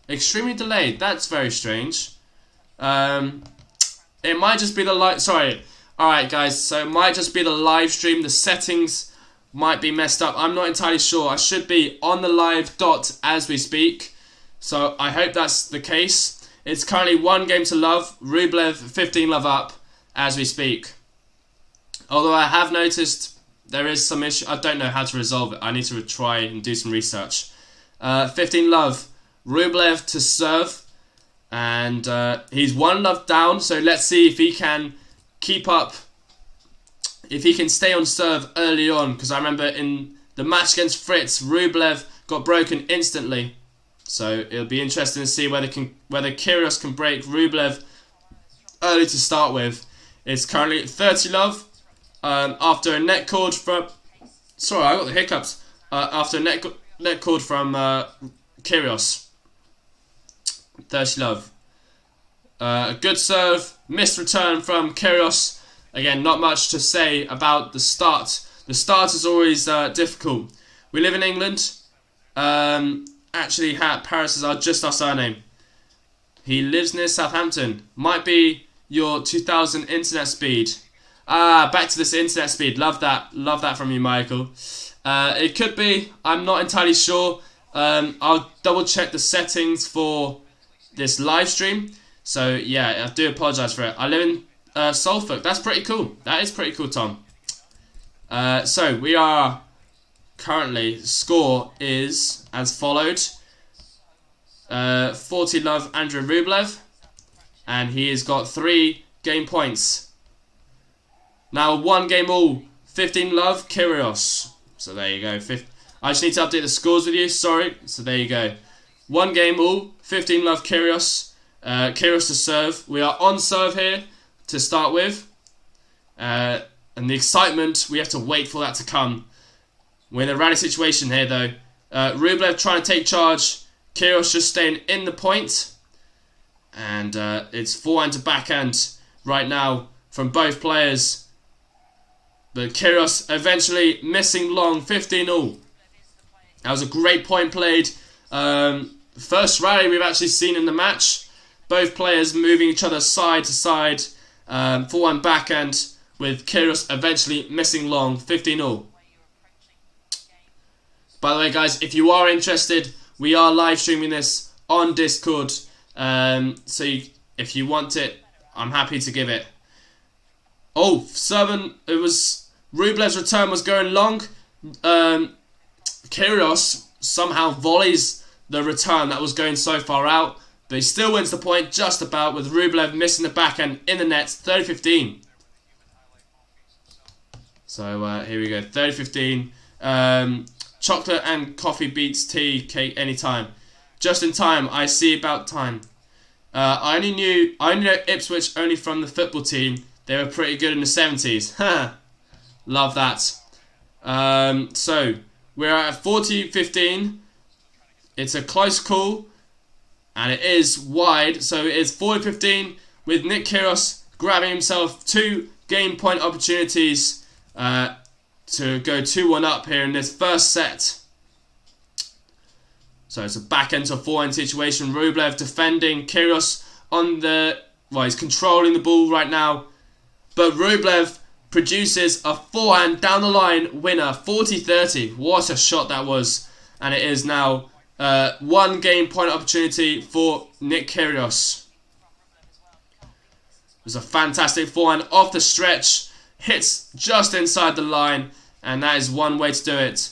[SPEAKER 1] Extremely delayed. That's very strange. It might just be the live... Sorry. Alright, guys. So it might just be the live stream. The settings might be messed up. I'm not entirely sure. I should be on the live dot as we speak. So I hope that's the case. It's currently 1 game to love. Rublev 15-love up as we speak. Although I have noticed there is some issue. I don't know how to resolve it. I need to try and do some research. 15-love. Rublev to serve. And he's 1-love down. So let's see if he can keep up. If he can stay on serve early on. Because I remember in the match against Fritz, Rublev got broken instantly. So it'll be interesting to see whether Kyrgios can break Rublev early to start with. It's currently 30-love after a net cord from... Sorry, I got the hiccups. After a net cord from Kyrgios. 30-love. A good serve. Missed return from Kyrgios. Again, not much to say about the start. The start is always difficult. We live in England. Actually, Paris is just our surname. He lives near Southampton. Might be your 2000 internet speed. Back to this internet speed. Love that. Love that from you, Michael. It could be. I'm not entirely sure. I'll double check the settings for this live stream. So, yeah, I do apologise for it. I live in Suffolk. That's pretty cool. That is pretty cool, Tom. So, we are... Currently, score is as followed. 40-love Andrey Rublev. And he has got 3 game points. Now 1 game all. 15-love Kyrgios. So there you go. I just need to update the scores with you. Sorry. So there you go. 1 game all. 15-love Kyrgios. Kyrgios to serve. We are on serve here to start with. And the excitement, we have to wait for that to come. We're in a rally situation here, though. Rublev trying to take charge. Kyrgios just staying in the point. And it's forehand to backhand right now from both players. But Kyrgios eventually missing long, 15-all. That was a great point played. First rally we've actually seen in the match. Both players moving each other side to side. Forehand, backhand, with Kyrgios eventually missing long, 15-all. By the way, guys, if you are interested, we are live streaming this on Discord. If you want it, I'm happy to give it. Oh, Rublev's return was going long. Kyrgios somehow volleys the return that was going so far out, but he still wins the point just about, with Rublev missing the backhand in the net, 30-15. So here we go, 30-15. Chocolate and coffee beats tea, cake anytime. Just in time, I see about time. I only know Ipswich only from the football team. They were pretty good in the 70s. Love that. So we're at 40-15. It's a close call, and it is wide. So it is 40-15 with Nick Kyrgios grabbing himself 2 game point opportunities to go 2-1 up here in this first set. So it's a backhand to forehand situation. Rublev defending. Kyrgios on the... Well, he's controlling the ball right now. But Rublev produces a forehand down the line winner. 40-30. What a shot that was. And it is now 1 game point opportunity for Nick Kyrgios. It was a fantastic forehand off the stretch. Hits just inside the line. And that is one way to do it.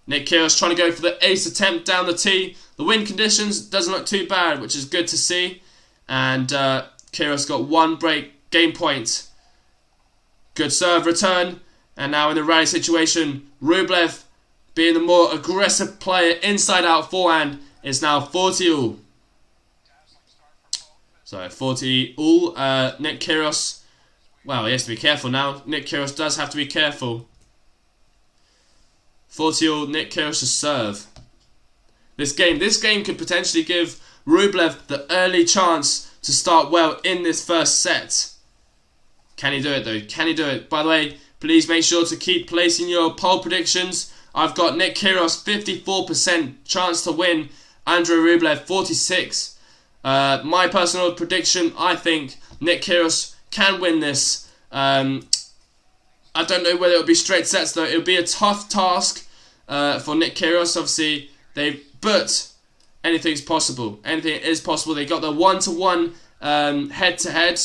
[SPEAKER 1] Nick Kyrgios trying to go for the ace attempt down the tee. The wind conditions doesn't look too bad, which is good to see. And Kyrgios got 1 break, game point. Good serve return. And now in the rally situation, Rublev, being the more aggressive player, inside out forehand, is now 40-all. So 40-all. Nick Kyrgios, well, he has to be careful now. Nick Kyrgios does have to be careful. 40-all, Nick Kyrgios' serve. This game could potentially give Rublev the early chance to start well in this first set. Can he do it though? Can he do it? By the way, please make sure to keep placing your poll predictions. I've got Nick Kyrgios 54% chance to win. Andrey Rublev 46. My personal prediction, I think Nick Kyrgios can win this. I don't know whether it'll be straight sets though. It'll be a tough task for Nick Kyrgios. Obviously, but anything's possible. Anything is possible. They got the 1-to-1 head-to-head,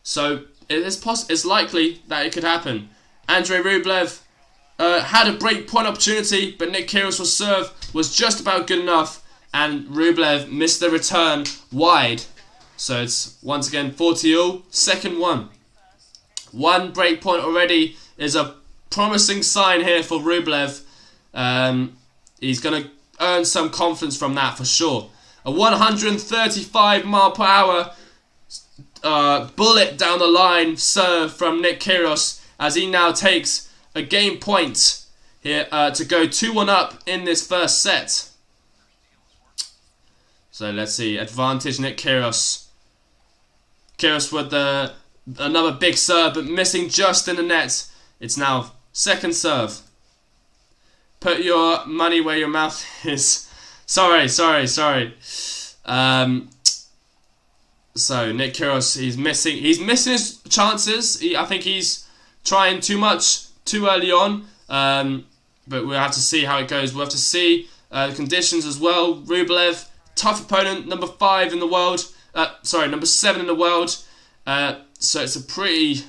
[SPEAKER 1] so it's likely that it could happen. Andrey Rublev had a break point opportunity, but Nick Kyrgios' serve was just about good enough, and Rublev missed the return wide. So it's once again 40-all, second one. 1 break point already is a promising sign here for Rublev. He's going to earn some confidence from that for sure. A 135 mile per hour bullet down the line serve from Nick Kyrgios, as he now takes a game point here to go 2-1 up in this first set. So let's see, advantage Nick Kyrgios. Kyrgios with another big serve, but missing just in the net. It's now second serve. Put your money where your mouth is. Sorry. So Nick Kyrgios, he's missing his chances. I think he's trying too much too early on. But we'll have to see how it goes. We'll have to see the conditions as well. Rublev, tough opponent, number 5 in the world. Number 7 in the world. So it's a pretty...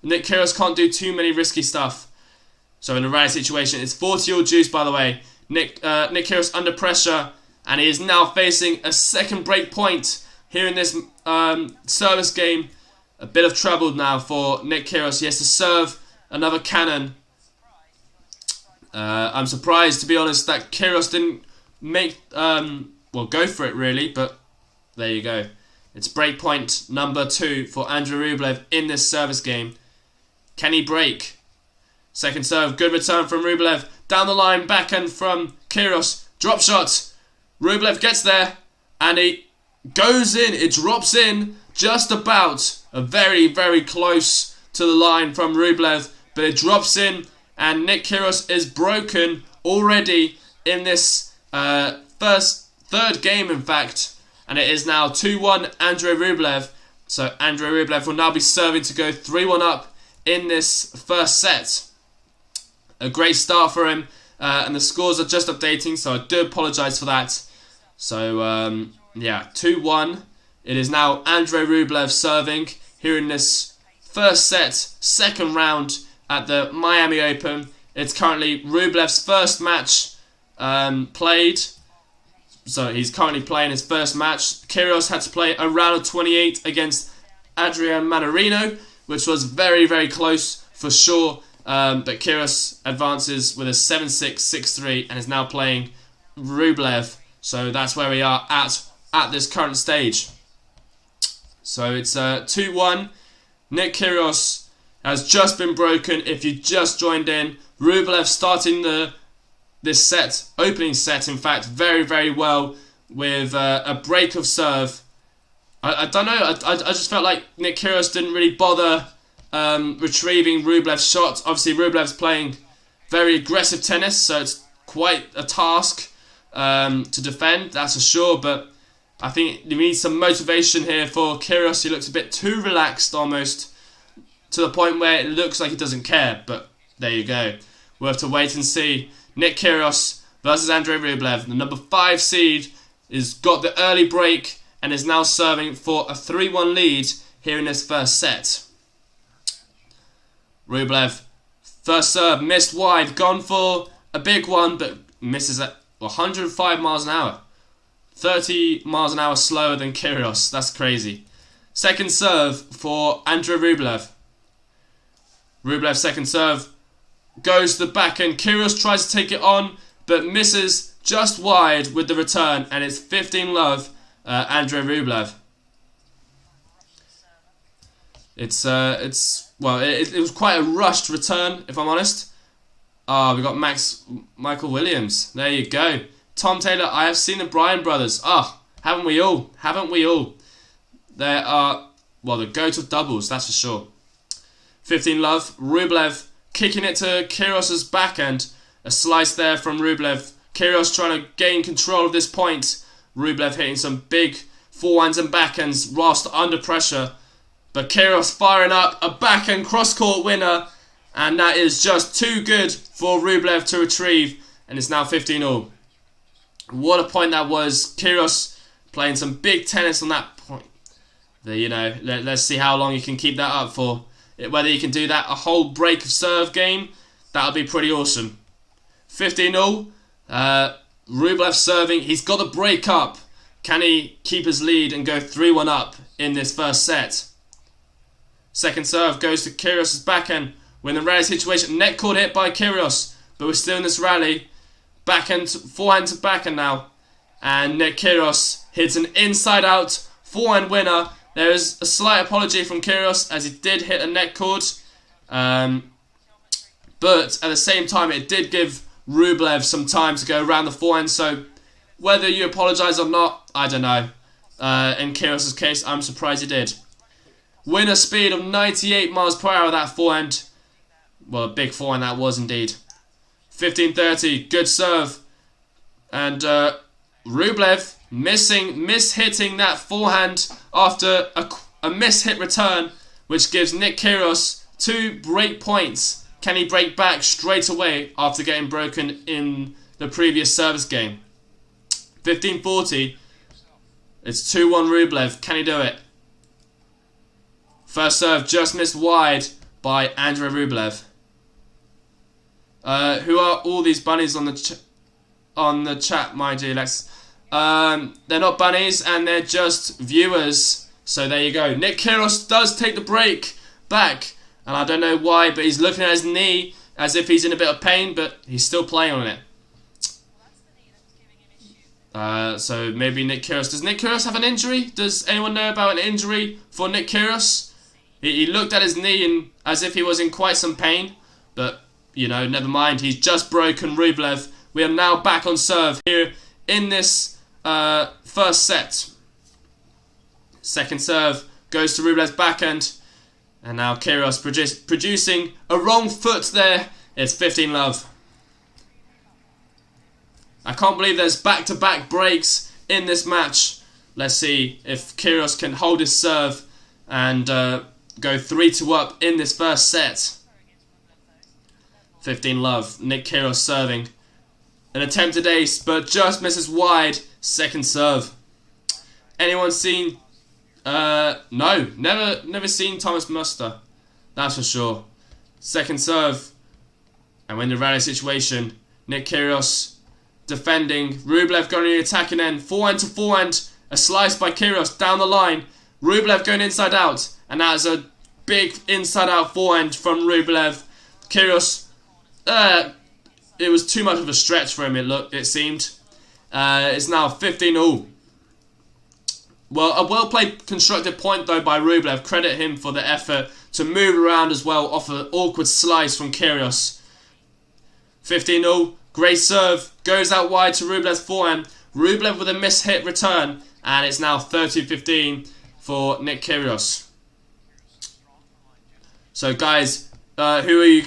[SPEAKER 1] Nick Kyrgios can't do too many risky stuff. So in a rally situation, it's 40-all juice, by the way. Nick Kyrgios under pressure, and he is now facing a second break point here in this service game. A bit of trouble now for Nick Kyrgios. He has to serve another cannon. I'm surprised, to be honest, that Kyrgios didn't go for it really, but there you go. It's break point number 2 for Andrey Rublev in this service game. Can he break? Second serve, good return from Rublev. Down the line, backhand from Kyrgios. Drop shot. Rublev gets there, and he goes in. It drops in just about. Very, very close to the line from Rublev, but it drops in, and Nick Kyrgios is broken already in this third game, in fact, and it is now 2-1 Andrey Rublev. So Andrey Rublev will now be serving to go 3-1 up in this first set. A great start for him, and the scores are just updating, so I do apologise for that. So yeah, 2-1. It is now Andrey Rublev serving here in this first set, second round at the Miami Open. It's currently Rublev's first match played. So he's currently playing his first match. Kyrgios had to play a round of 28 against Adrian Manarino, which was very, very close for sure. But Kyrgios advances with a 7-6, 6-3 and is now playing Rublev. So that's where we are at this current stage. So it's 2-1. Nick Kyrgios has just been broken. If you just joined in, Rublev starting this set, opening set, in fact, very, very well with a break of serve. I don't know. I just felt like Nick Kyrgios didn't really bother retrieving Rublev's shot. Obviously, Rublev's playing very aggressive tennis, so it's quite a task to defend, that's for sure. But I think you need some motivation here for Kyrgios. He looks a bit too relaxed almost, to the point where it looks like he doesn't care. But there you go. We'll have to wait and see. Nick Kyrgios versus Andrey Rublev. The number 5 seed has got the early break and is now serving for a 3-1 lead here in this first set. Rublev, first serve, missed wide, gone for a big one, but misses at 105 miles an hour. 30 miles an hour slower than Kyrgios. That's crazy. Second serve for Andrey Rublev. Rublev's second serve goes to the backhand. Kyrgios tries to take it on, but misses just wide with the return, and it's 15-love, Andrey Rublev. It was quite a rushed return, if I'm honest. We got Michael Williams. There you go. Tom Taylor, I have seen the Bryan brothers. Haven't we all? Haven't we all? They are, well, the GOAT of doubles, that's for sure. 15-love. Rublev kicking it to Kyrgios' backhand. A slice there from Rublev. Kyrgios trying to gain control of this point. Rublev hitting some big forehands and backhands whilst under pressure. But Kyrgios firing up a backhand cross-court winner. And that is just too good for Rublev to retrieve. And it's now 15-all. What a point that was. Kyrgios playing some big tennis on that point. Let's see how long you can keep that up for. Whether you can do that a whole break of serve game, that'll be pretty awesome. 15-all. Rublev serving. He's got the break up. Can he keep his lead and go 3-1 up in this first set? Second serve goes to Kyrgios' backhand. We're in a rally situation. Net cord hit by Kyrgios, but we're still in this rally. Backhand, forehand to backhand now. And Nick Kyrgios hits an inside-out forehand winner. There is a slight apology from Kyrgios as he did hit a net cord. But at the same time, it did give Rublev some time to go around the forehand. So whether you apologise or not, I don't know. In Kyrgios' case, I'm surprised he did. Winner speed of 98 miles per hour, that forehand. Well, a big forehand that was indeed. 15-30, good serve. And Rublev miss-hitting that forehand after a miss-hit return, which gives Nick Kyrgios 2 break points. Can he break back straight away after getting broken in the previous service game? 15-40, it's 2-1 Rublev. Can he do it? First serve just missed wide by Andrey Rublev. Who are all these bunnies on the chat, my dear Lex? They're not bunnies, and they're just viewers. So there you go. Nick Kyrgios does take the break back, and I don't know why, but he's looking at his knee as if he's in a bit of pain, but he's still playing on it. So maybe Nick Kyrgios. Does Nick Kyrgios have an injury? Does anyone know about an injury for Nick Kyrgios? He looked at his knee and as if he was in quite some pain, but never mind. He's just broken Rublev. We are now back on serve here in this first set. Second serve goes to Rublev's backhand. And now Kyrgios producing a wrong foot there. It's 15-love. I can't believe there's back-to-back breaks in this match. Let's see if Kyrgios can hold his serve and go 3-2 up in this first set. 15-love. Nick Kyrgios serving. An attempted ace, but just misses wide. Second serve. Anyone seen... no, never seen Thomas Muster. That's for sure. Second serve. And when the rally situation, Nick Kyrgios defending. Rublev going to the attacking end. Forehand to forehand. A slice by Kyrgios down the line. Rublev going inside out. And that is a big inside out forehand from Rublev. Kyrgios, it was too much of a stretch for him, it seemed. It's now 15-all. Well, a well-played constructed point though by Rublev. Credit him for the effort to move around as well off an awkward slice from Kyrgios. 15-all. Great serve. Goes out wide to Rublev's forehand. Rublev with a mishit return. And it's now 13-15 for Nick Kyrgios. So guys, who are you...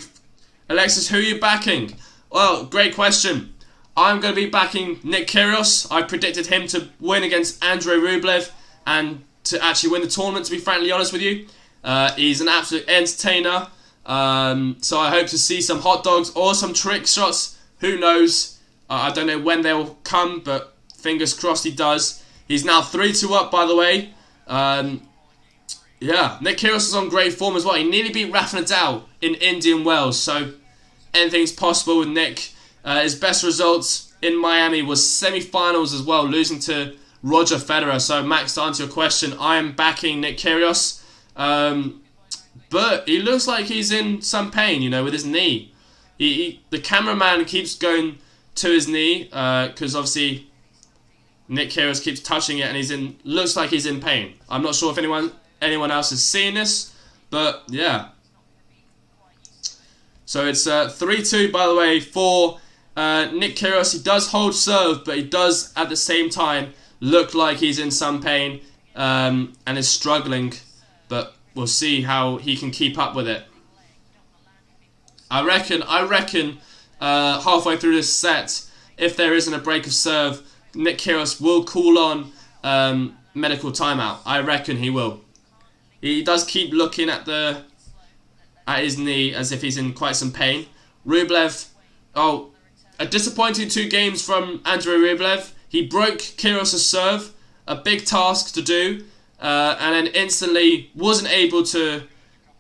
[SPEAKER 1] Alexis, who are you backing? Well, great question. I'm going to be backing Nick Kyrgios. I predicted him to win against Andrey Rublev and to actually win the tournament, to be frankly honest with you. He's an absolute entertainer. So I hope to see some hot dogs or some trick shots. Who knows? I don't know when they'll come, but fingers crossed he does. He's now 3-2 up, by the way. Yeah, Nick Kyrgios is on great form as well. He nearly beat Rafa Nadal in Indian Wells, so anything's possible with Nick. His best results in Miami was semi-finals as well, losing to Roger Federer. So, Max, to answer your question, I am backing Nick Kyrgios. But he looks like he's in some pain, you know, with his knee. The cameraman keeps going to his knee because obviously Nick Kyrgios keeps touching it and looks like he's in pain. I'm not sure if anyone else has seen this, but yeah. So it's 3-2, by the way, for Nick Kyrgios. He does hold serve, but he does at the same time look like he's in some pain and is struggling. But we'll see how he can keep up with it. I reckon halfway through this set, if there isn't a break of serve, Nick Kyrgios will call on medical timeout. I reckon he will. He does keep looking at his knee as if he's in quite some pain. Rublev, a disappointing 2 games from Andrey Rublev. He broke Kyrgios' serve, a big task to do, and then instantly wasn't able to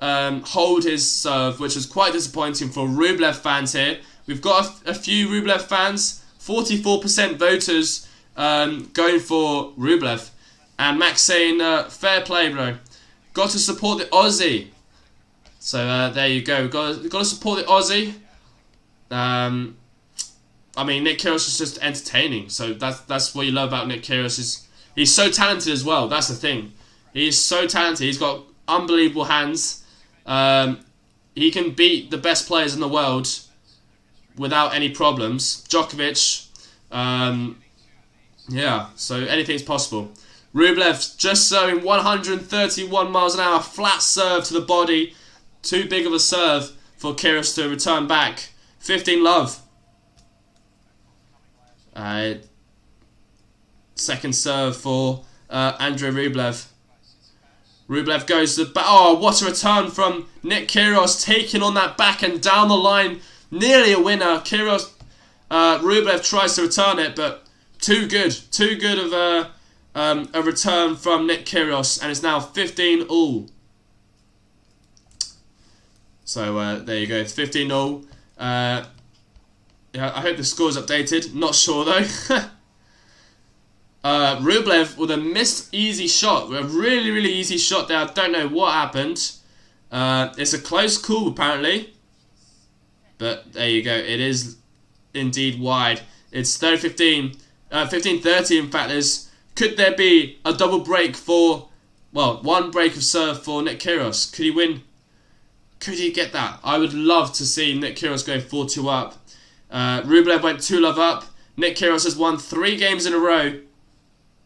[SPEAKER 1] hold his serve, which was quite disappointing for Rublev fans here. We've got a few Rublev fans, 44% voters going for Rublev. And Max saying, fair play, bro. Got to support the Aussie. So there you go. Got to support the Aussie. I mean, Nick Kyrgios is just entertaining. So that's what you love about Nick Kyrgios. He's so talented as well. That's the thing. He's so talented. He's got unbelievable hands. He can beat the best players in the world without any problems. Djokovic. Yeah, so anything's possible. Rublev just serving 131 miles an hour. Flat serve to the body. Too big of a serve for Kyrgios to return back. 15-love. Second serve for Andrey Rublev. Rublev goes to the back. Oh, what a return from Nick Kyrgios, taking on that backhand down the line. Nearly a winner. Rublev tries to return it, but too good. Too good of a return from Nick Kyrgios, and it's now 15-all. So there you go, it's 15-all. Yeah, I hope the score's updated. Not sure though. Rublev with a missed easy shot. A really, really easy shot there. I don't know what happened. It's a close call apparently. But there you go. It is indeed wide. It's 15-30 in fact. Could there be a double break for, well, one break of serve for Nick Kyrgios? Could he win? Could he get that? I would love to see Nick Kyrgios go 4-2 up. Rublev went 2-love up. Nick Kyrgios has won 3 games in a row.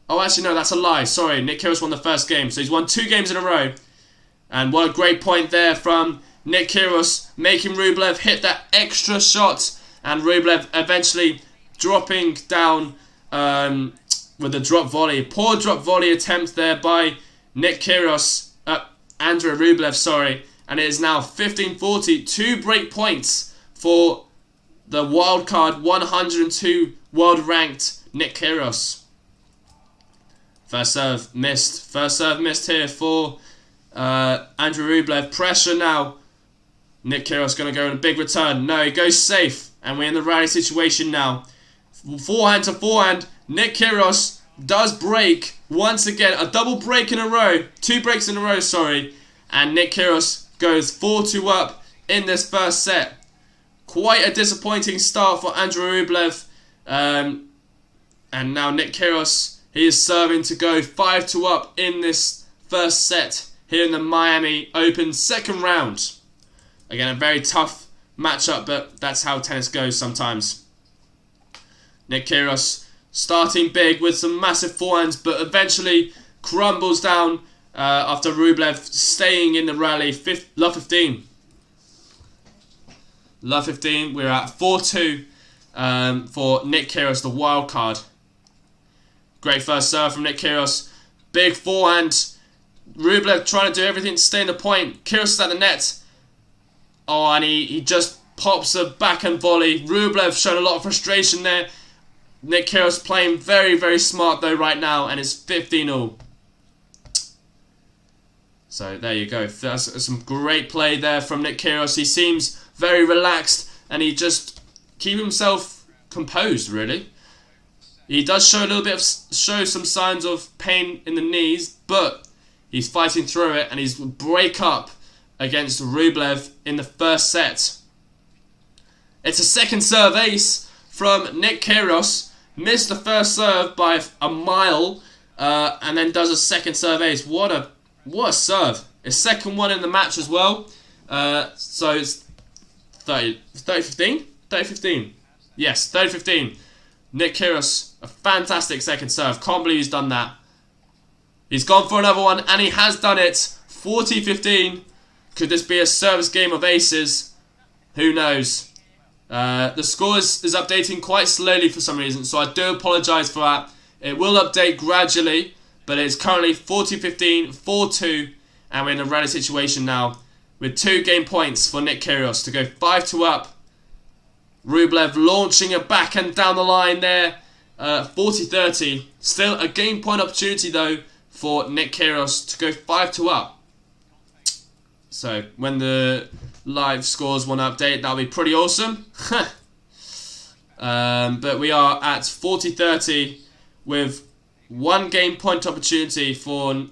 [SPEAKER 1] Oh, actually, no, that's a lie. Sorry, Nick Kyrgios won the first game. So he's won 2 games in a row. And what a great point there from Nick Kyrgios, making Rublev hit that extra shot, and Rublev eventually dropping down with a drop volley. Poor drop volley attempt there by Nick Kyrgios, Andrey Rublev, sorry. And it is now 15-40, 2 break points for the wildcard 102 world ranked Nick Kyrgios. First serve missed. First serve missed here for Andrey Rublev. Pressure now. Nick Kyrgios going to go in a big return. No, he goes safe. And we're in the rally situation now. Forehand to forehand. Nick Kyrgios does break once again. A double break in a row. 2 breaks in a row, sorry. And Nick Kyrgios goes 4-2 up in this first set. Quite a disappointing start for Andrey Rublev. And now Nick Kyrgios, he is serving to go 5-2 up in this first set here in the Miami Open second round. Again, a very tough matchup, but that's how tennis goes sometimes. Nick Kyrgios starting big with some massive forehands, but eventually crumbles down after Rublev staying in the rally. Love 15. Love 15. We're at 4-2 for Nick Kyrgios, the wild card. Great first serve from Nick Kyrgios. Big forehand. Rublev trying to do everything to stay in the point. Kyrgios is at the net. Oh, and he just pops a backhand volley. Rublev showing a lot of frustration there. Nick Kyrgios playing very, very smart though right now, and it's 15-all. So there you go. That's some great play there from Nick Kyrgios. He seems very relaxed, and he just keeps himself composed, really. He does show a little bit of show some signs of pain in the knees, but he's fighting through it, and he's break up against Rublev in the first set. It's a second serve ace from Nick Kyrgios. Missed the first serve by a mile, and then does a second serve ace. What a serve! His second one in the match as well. So it's 30-15? 30-15. Yes, 30-15. Nick Kyrgios, a fantastic second serve. Can't believe he's done that. He's gone for another one, and he has done it. 40-15. Could this be a service game of aces? Who knows? The score is updating quite slowly for some reason, so I do apologise for that. It will update gradually, but it's currently 40-15, 4-2, and we're in a rally situation now with 2 game points for Nick Kyrgios to go 5-2 up. Rublev launching a backhand down the line there, 40-30. Still a game point opportunity though for Nick Kyrgios to go 5-2 up. So when the live scores want to update, that'll be pretty awesome. But we are at 40-30 with 1 game point opportunity for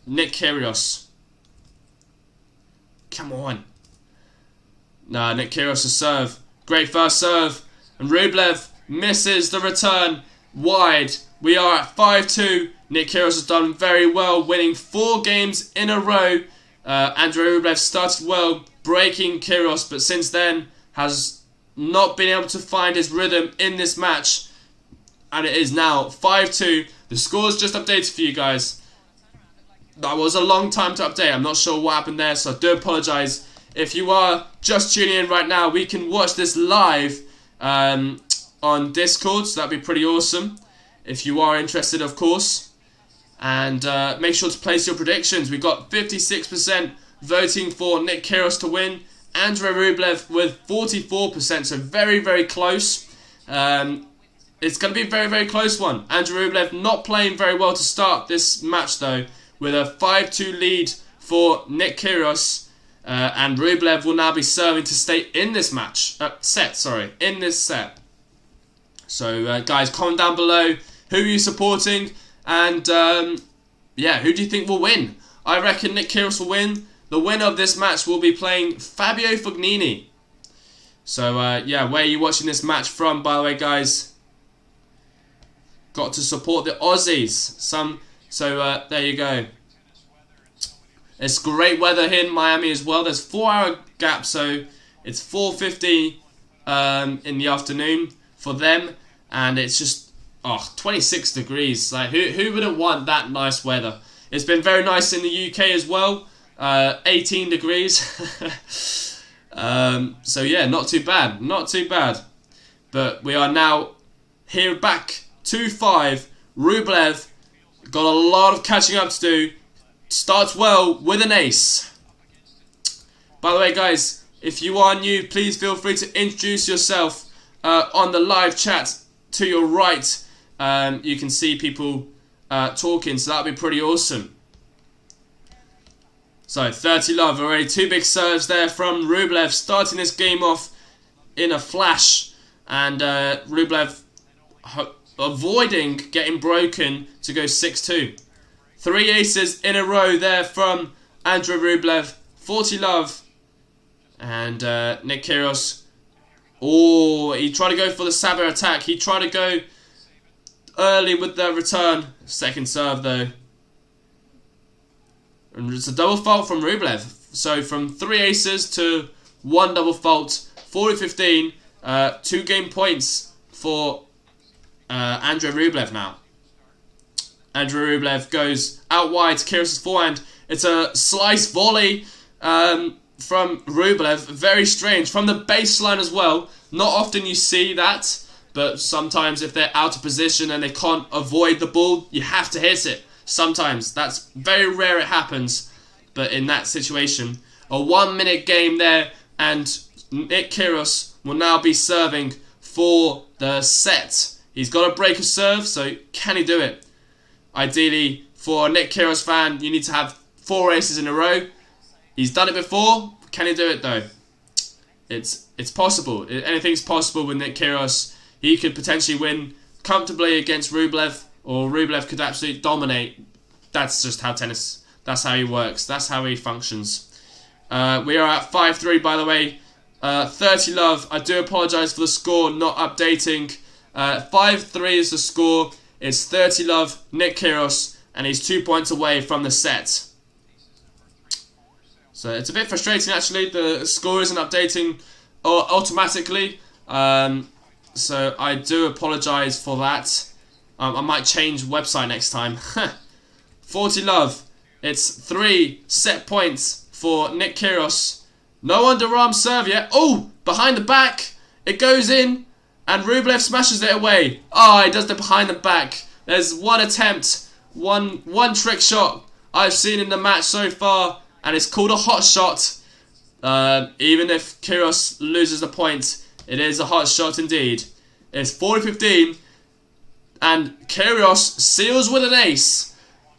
[SPEAKER 1] Nick Kyrgios. Come on. Nah, Nick Kyrgios' serve. Great first serve. And Rublev misses the return wide. We are at 5-2. Nick Kyrgios has done very well, winning 4 games in a row. Andrey Rublev started well, breaking Kyrgios, but since then has not been able to find his rhythm in this match. And it is now 5-2. The score's just updated for you guys. That was a long time to update. I'm not sure what happened there, so I do apologise. If you are just tuning in right now, we can watch this live on Discord, so that'd be pretty awesome. If you are interested, of course. And make sure to place your predictions. We've got 56% voting for Nick Kyrgios to win. Andrey Rublev with 44%, so very, very close. It's going to be a very, very close one. Andrey Rublev not playing very well to start this match, though, with a 5-2 lead for Nick Kyrgios. And Rublev will now be serving to stay in this match. In this set. So, guys, comment down below who you're supporting. And, yeah, who do you think will win? I reckon Nick Kyrgios will win. The winner of this match will be playing Fabio Fognini. So, yeah, where are you watching this match from, by the way, guys? Got to support the Aussies. So, there you go. It's great weather here in Miami as well. There's 4-hour gap, so it's 4:50 in the afternoon for them. And it's just... 26 degrees. Like who wouldn't want that nice weather? It's been very nice in the UK as well. 18 degrees. So yeah, not too bad. Not too bad. But we are now here back 2-5. Rublev got a lot of catching up to do. Starts well with an ace. By the way, guys, if you are new, please feel free to introduce yourself on the live chat to your right. You can see people talking, so that would be pretty awesome. So 30 love already. 2 big serves there from Rublev, starting this game off in a flash, and Rublev avoiding getting broken to go 6-2. 3 aces in a row there from Andrey Rublev. 40 love, and Nick Kyrgios. Oh, he tried to go for the saber attack. He tried to go early with the return. Second serve though. And it's a double fault from Rublev. So from 3 aces to 1 double fault. 40-15. 2 game points for Andrey Rublev now. Andrey Rublev goes out wide to Kyrgios' forehand. It's a slice volley from Rublev. Very strange. From the baseline as well. Not often you see that. But sometimes if they're out of position and they can't avoid the ball, you have to hit it. Sometimes. That's very rare it happens. But in that situation, a 1-minute game there. And Nick Kyrgios will now be serving for the set. He's got to break a serve, so can he do it? Ideally, for a Nick Kyrgios fan, you need to have 4 aces in a row. He's done it before. Can he do it though? It's possible. Anything's possible with Nick Kyrgios. He could potentially win comfortably against Rublev, or Rublev could absolutely dominate. That's just how tennis, that's how he works. That's how he functions. We are at 5-3, by the way. 30 love. I do apologise for the score not updating. 5-3 is the score. It's 30 love, Nick Kyrgios, and he's 2 points away from the set. So it's a bit frustrating actually. The score isn't updating automatically. So I do apologise for that. I might change website next time. 40 love. It's 3 set points for Nick Kyrgios. No underarm serve yet. Oh, behind the back. It goes in. And Rublev smashes it away. Oh, he does the behind the back. There's one attempt. One trick shot I've seen in the match so far. And it's called a hot shot. Even if Kyrgios loses the point, it is a hot shot indeed. It's 40-15. And Kyrgios seals with an ace.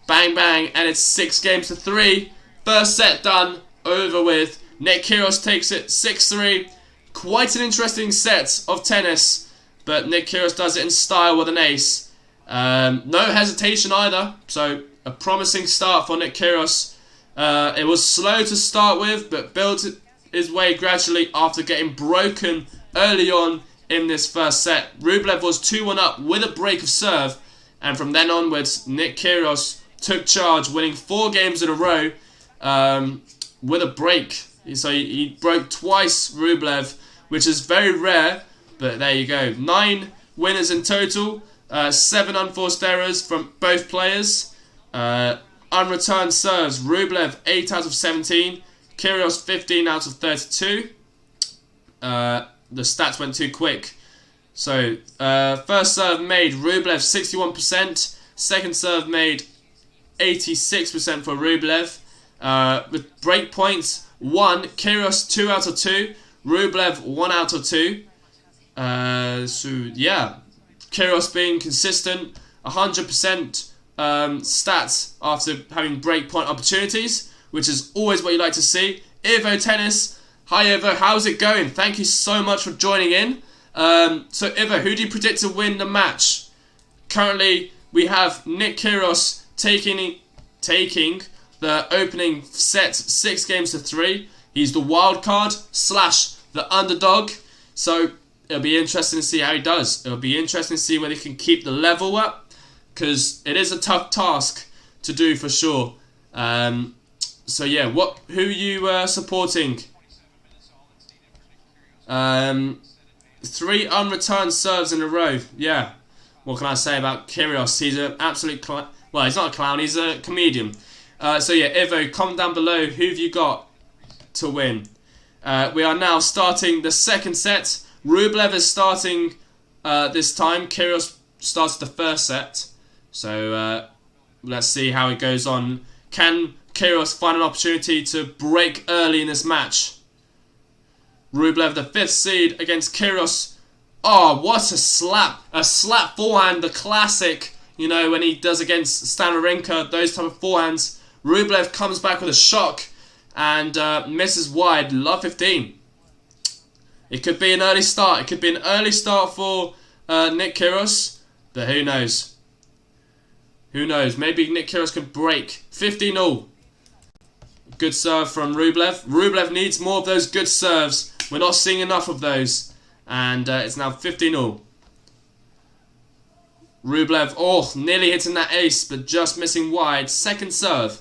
[SPEAKER 1] Bang, bang. And it's 6-3. First set done. Over with. Nick Kyrgios takes it 6-3. Quite an interesting set of tennis, but Nick Kyrgios does it in style with an ace. No hesitation either, so a promising start for Nick Kyrgios. It was slow to start with, but built his way gradually after getting broken early on in this first set. Rublev was 2-1 up with a break of serve, and from then onwards, Nick Kyrgios took charge, winning 4 games in a row with a break. So he broke twice Rublev, which is very rare, but there you go. 9 winners in total, 7 unforced errors from both players. Unreturned serves, Rublev 8 out of 17, Kyrgios 15 out of 32. The stats went too quick. So, first serve made, Rublev 61%, second serve made 86% for Rublev. With break points, 1, Kyrgios 2 out of 2, Rublev 1 out of 2. So yeah, Kyrgios being consistent, 100% stats after having break point opportunities, which is always what you like to see. Ivo Tennis, hi Ivo, how's it going? Thank you so much for joining in. So Ivo, who do you predict to win the match? Currently, we have Nick Kyrgios taking the opening set 6-3. He's the wild card / the underdog. So it'll be interesting to see how he does. It'll be interesting to see whether he can keep the level up, because it is a tough task to do for sure. So yeah, who are you supporting? 3 unreturned serves in a row. Yeah, what can I say about Kyrgios? He's an absolute well, he's not a clown, he's a comedian. So yeah, Ivo, comment down below who have you got to win. We are now starting the second set. Rublev is starting this time. Kyrgios started the first set. So let's see how it goes on. Can Kyrgios find an opportunity to break early in this match? Rublev, the 5th seed against Kyrgios. Oh, what a slap. A slap forehand, the classic, you know, when he does against Stan Wawrinka, those type of forehands. Rublev comes back with a shock and misses wide. Love 15. It could be an early start. It could be an early start for Nick Kyrgios, but who knows? Who knows? Maybe Nick Kyrgios could break. 15-0. Good serve from Rublev. Rublev needs more of those good serves. We're not seeing enough of those. And it's now 15-0. Rublev, oh, nearly hitting that ace, but just missing wide. Second serve.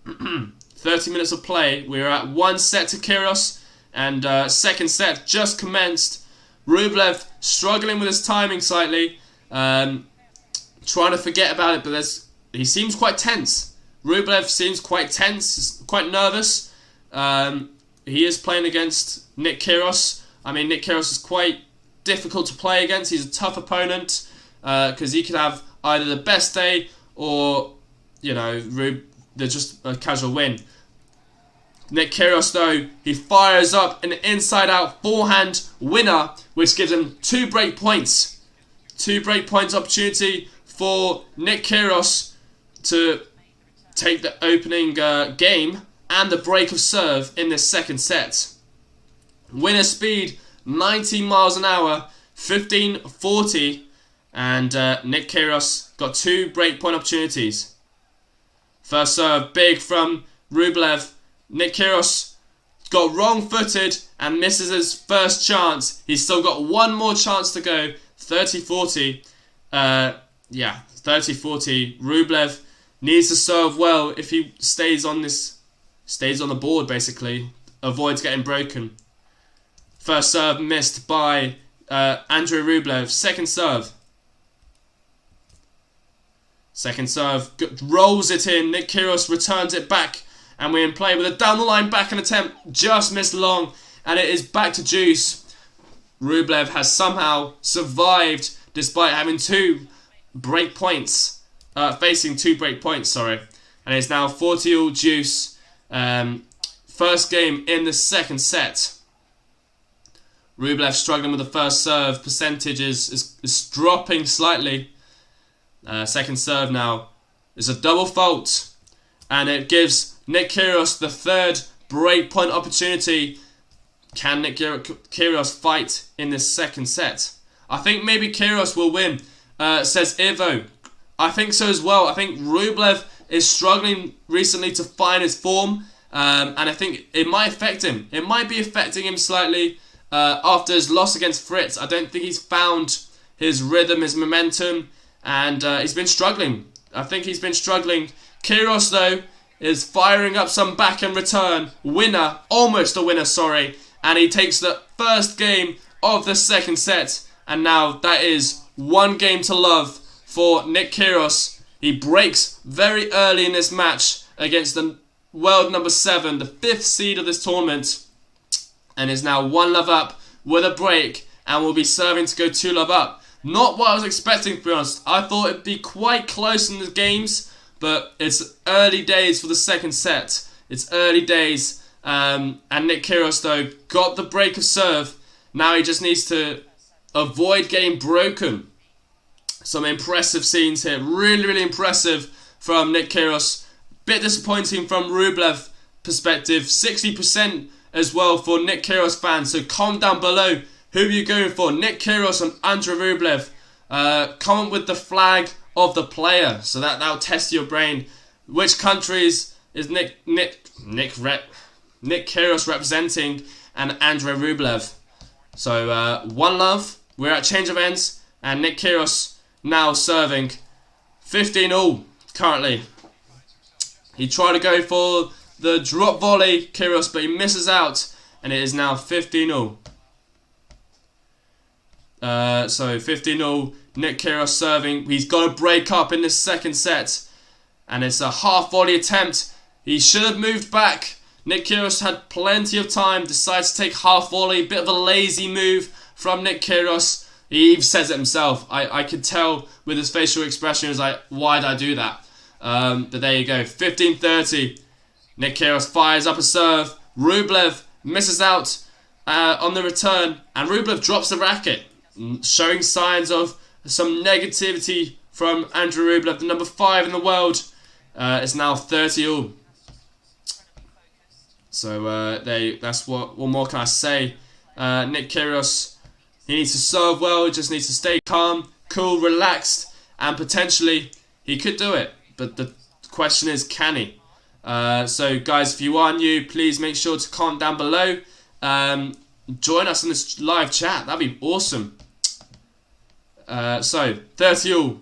[SPEAKER 1] 30 minutes of play. We're at 1 set to Kyrgios. And second set just commenced. Rublev struggling with his timing slightly. Trying to forget about it, but he seems quite tense. Rublev seems quite tense, quite nervous. He is playing against Nick Kyrgios. I mean, Nick Kyrgios is quite difficult to play against. He's a tough opponent because he could have either the best day or, you know, they're just a casual win. Nick Kyrgios, though, he fires up an inside-out forehand winner, which gives him 2 break points. 2 break points opportunity for Nick Kyrgios to take the opening game and the break of serve in this second set. Winner speed 19 miles an hour, 15.40, and Nick Kyrgios got 2 breakpoint opportunities. First serve big from Rublev. Nick Kyrgios got wrong-footed and misses his first chance. He's still got 1 more chance to go. 30-40. Yeah, 30-40. Rublev needs to serve well if he stays on the board basically. Avoids getting broken. First serve missed by Andrey Rublev. Second serve. Second serve rolls it in. Nick Kyrgios returns it back. And we're in play with a down the line backhand attempt. Just missed long. And it is back to juice. Rublev has somehow survived despite having 2 break points. Facing 2 break points, sorry. And it's now 40-all juice. First game in the second set. Rublev struggling with the first serve. Percentage is dropping slightly. Second serve now. It's a double fault. And it gives Nick Kyrgios the 3rd breakpoint opportunity. Can Nick Kyrgios fight in this second set? I think maybe Kyrgios will win, says Ivo. I think so as well. I think Rublev is struggling recently to find his form. And I think it might affect him. It might be affecting him slightly after his loss against Fritz. I don't think he's found his rhythm, his momentum. And he's been struggling. I think he's been struggling. Kyrgios, though, is firing up some backhand return. Winner. Almost a winner, sorry. And he takes the first game of the second set. And now that is 1 game to love for Nick Kyrgios. He breaks very early in this match against the world number 7, the 5th seed of this tournament. And is now 1-love up with a break. And will be serving to go 2-love up. Not what I was expecting, to be honest. I thought it'd be quite close in the games. But it's early days for the second set. It's early days. And Nick Kyrgios, though, got the break of serve. Now he just needs to avoid getting broken. Some impressive scenes here. Really, really impressive from Nick Kyrgios. Bit disappointing from Rublev perspective. 60% as well for Nick Kyrgios fans. So comment down below who you're going for. Nick Kyrgios and Andrey Rublev. Comment with the flag of the player, so that'll test your brain. Which countries is Nick Kyrgios representing, and Andrey Rublev? So 1-love. We're at change of ends, and Nick Kyrgios now serving 15-all currently. He tried to go for the drop volley, Kyrgios, but he misses out, and it is now 15-all. So 15-all. Nick Kyrgios serving. He's got to break up in this second set. And it's a half volley attempt. He should have moved back. Nick Kyrgios had plenty of time, decides to take half volley. Bit of a lazy move from Nick Kyrgios. He even says it himself. I could tell with his facial expression, he was like, why did I do that? But there you go, 15-30. Nick Kyrgios fires up a serve. Rublev misses out on the return, and Rublev drops the racket, showing signs of some negativity from Andrey Rublev, the number 5 in the world. It's now 30-all. So that's what more can I say. Nick Kyrgios, he needs to serve well. He just needs to stay calm, cool, relaxed, and potentially he could do it. But the question is, can he? So guys, if you are new, please make sure to comment down below. Join us in this live chat. That'd be awesome. So 30-all.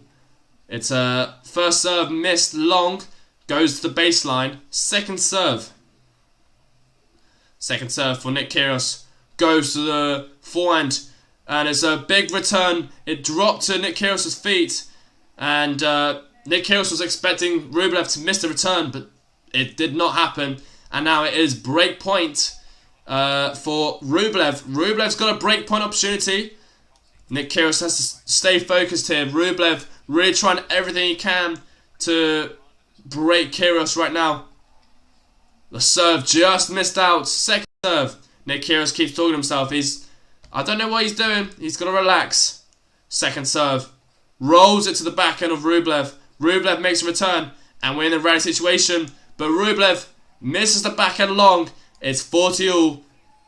[SPEAKER 1] It's a first serve missed long, goes to the baseline. Second serve for Nick Kyrgios, goes to the forehand, and it's a big return. It dropped to Nick Kyrgios' feet, and Nick Kyrgios was expecting Rublev to miss the return, but it did not happen. And now it is break point for Rublev. Rublev's got a break point opportunity. Nick Kyrgios has to stay focused here. Rublev really trying everything he can to break Kyrgios right now. The serve just missed out. Second serve. Nick Kyrgios keeps talking to himself. I don't know what he's doing. He's got to relax. Second serve. Rolls it to the back end of Rublev. Rublev makes a return, and we're in a rally situation. But Rublev misses the back end long. It's 40-all.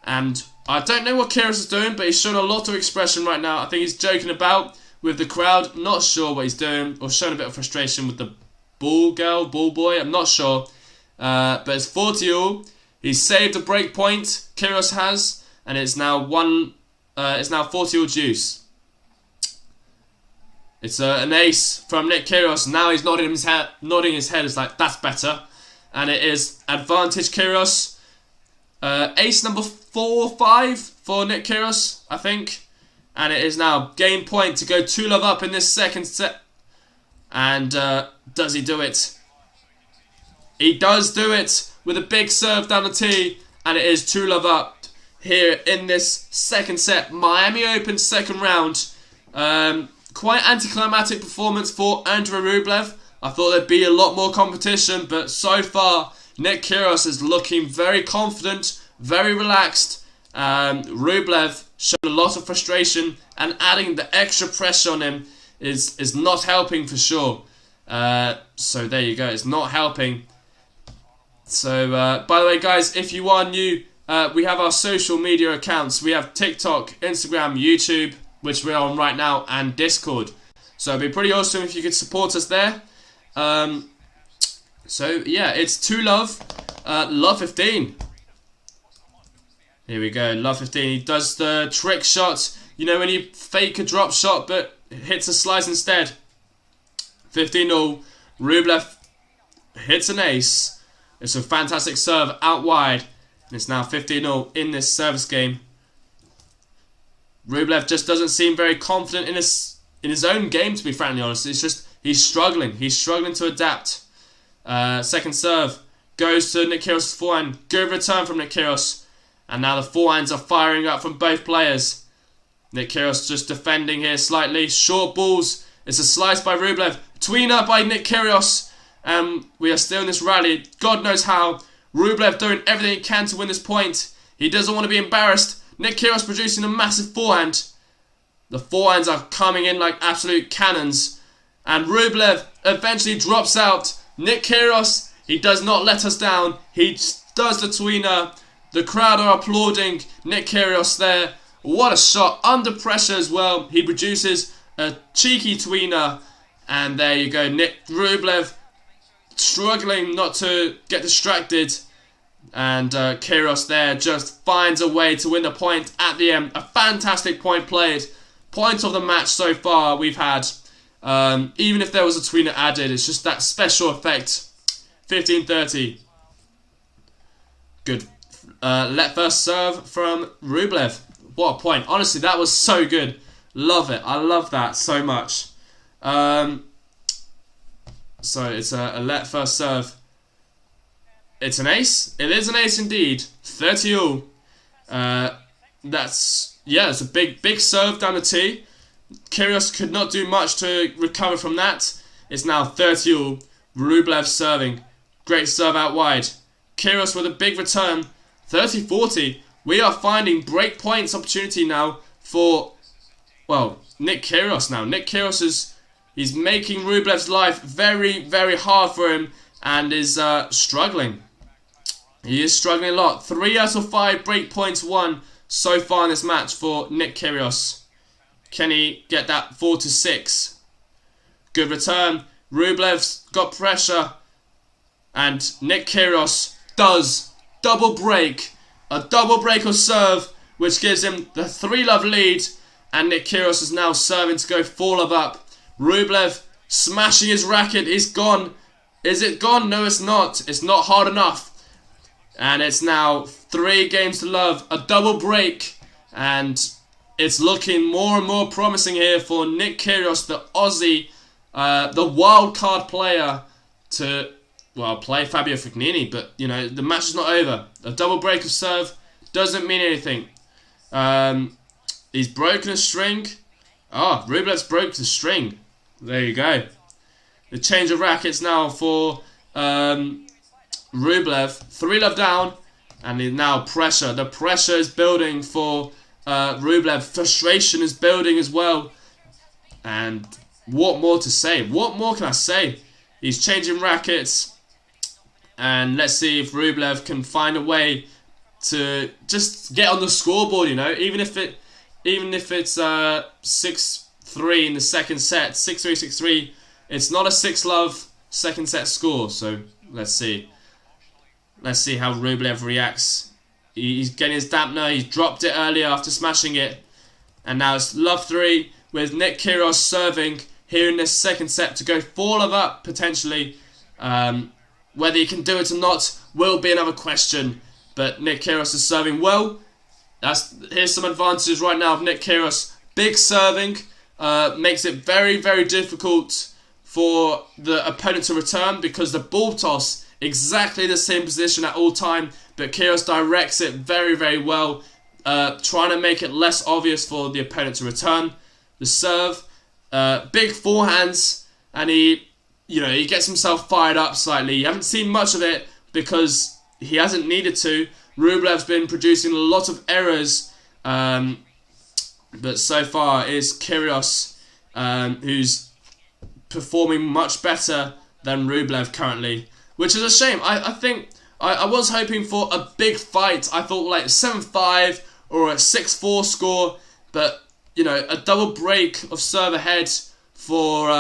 [SPEAKER 1] And I don't know what Kyrgios is doing, but he's showing a lot of expression right now. I think he's joking about with the crowd. Not sure what he's doing, or showing a bit of frustration with the ball boy. I'm not sure. But it's 40-all. He's saved a break point. Kyrgios has, and it's now 40-all juice. It's an ace from Nick Kyrgios. Now he's nodding his head. It's like, that's better. And it is advantage Kyrgios. Ace number 4 or 5 for Nick Kyrgios, I think. And it is now game point to go 2-love up in this second set. And does he do it? He does do it with a big serve down the tee. And it is 2-love up here in this second set. Miami Open second round. Quite anticlimactic performance for Andrey Rublev. I thought there'd be a lot more competition, but so far Nick Kyrgios is looking very confident, very relaxed. Rublev showing a lot of frustration, and adding the extra pressure on him is not helping for sure. So there you go, it's not helping. So by the way guys, if you are new, we have our social media accounts. We have TikTok, Instagram, YouTube, which we're on right now, and Discord. So it'd be pretty awesome if you could support us there. So yeah, it's 2-love, love 15. Here we go, love 15. He does the trick shot. You know when you fake a drop shot but hits a slice instead. 15-all. Rublev hits an ace. It's a fantastic serve out wide. And it's now 15-all in this service game. Rublev just doesn't seem very confident in his own game, to be frankly honest. It's just he's struggling. He's struggling to adapt. Second serve goes to Nick Kyrgios' forehand. Good return from Nick Kyrgios. And now the forehands are firing up from both players. Nick Kyrgios just defending here slightly. Short balls. It's a slice by Rublev. Tweener by Nick Kyrgios. And we are still in this rally. God knows how. Rublev doing everything he can to win this point. He doesn't want to be embarrassed. Nick Kyrgios producing a massive forehand. The forehands are coming in like absolute cannons. And Rublev eventually drops out. Nick Kyrgios, he does not let us down. He does the tweener. The crowd are applauding Nick Kyrgios there. What a shot. Under pressure as well. He produces a cheeky tweener. And there you go. Nick Rublev struggling not to get distracted. And Kyrgios there just finds a way to win the point at the end. A fantastic point played. Point of the match so far we've had. Even if there was a tweener added, it's just that special effect. 15-30. Good. Let first serve from Rublev. What a point. Honestly, that was so good. Love it. I love that so much. So it's a let first serve. It's an ace. It is an ace indeed. 30-all. It's a big serve down the tee. Kyrgios could not do much to recover from that. It's now 30-all. Rublev serving. Great serve out wide. Kyrgios with a big return. 30-40. We are finding break points opportunity now for, well, Nick Kyrgios now. Nick Kyrgios he's making Rublev's life very, very hard for him and is struggling. He is struggling a lot. 3 out of 5 break points won so far in this match for Nick Kyrgios. Can he get that 4-6? Good return. Rublev's got pressure. And Nick Kyrgios does double break. A double break of serve, which gives him the 3-love lead. And Nick Kyrgios is now serving to go 4-love up. Rublev smashing his racket. He's gone. Is it gone? No, it's not. It's not hard enough. And it's now 3 games to love. A double break. And it's looking more and more promising here for Nick Kyrgios, the Aussie, the wild card player, to, well, play Fabio Fognini. But, you know, the match is not over. A double break of serve doesn't mean anything. He's broken a string. Oh, Rublev's broke the string. There you go. The change of rackets now for Rublev. 3-love down. And now pressure. The pressure is building for Rublev. Frustration is building as well. And what more to say? What more can I say? He's changing rackets. And let's see if Rublev can find a way to just get on the scoreboard, you know. Even if it's 6-3 in the second set, 6-3, 6-3, it's not a 6-love second set score. So let's see. Let's see how Rublev reacts. He's getting his dampener. He's dropped it earlier after smashing it. And now it's love 3 with Nick Kyrgios serving here in this second set to go 4-love up potentially. Whether he can do it or not will be another question. But Nick Kyrgios is serving well. Here's some advantages right now of Nick Kyrgios. Big serving makes it very, very difficult for the opponent to return because the ball toss exactly the same position at all time, but Kyrgios directs it very, very well, trying to make it less obvious for the opponent to return. The serve, big forehands, and he gets himself fired up slightly. You haven't seen much of it because he hasn't needed to. Rublev's been producing a lot of errors, but so far it's Kyrgios who's performing much better than Rublev currently, which is a shame. I think I was hoping for a big fight. I thought like 7-5 or a 6-4 score, but you know, a double break of serve ahead for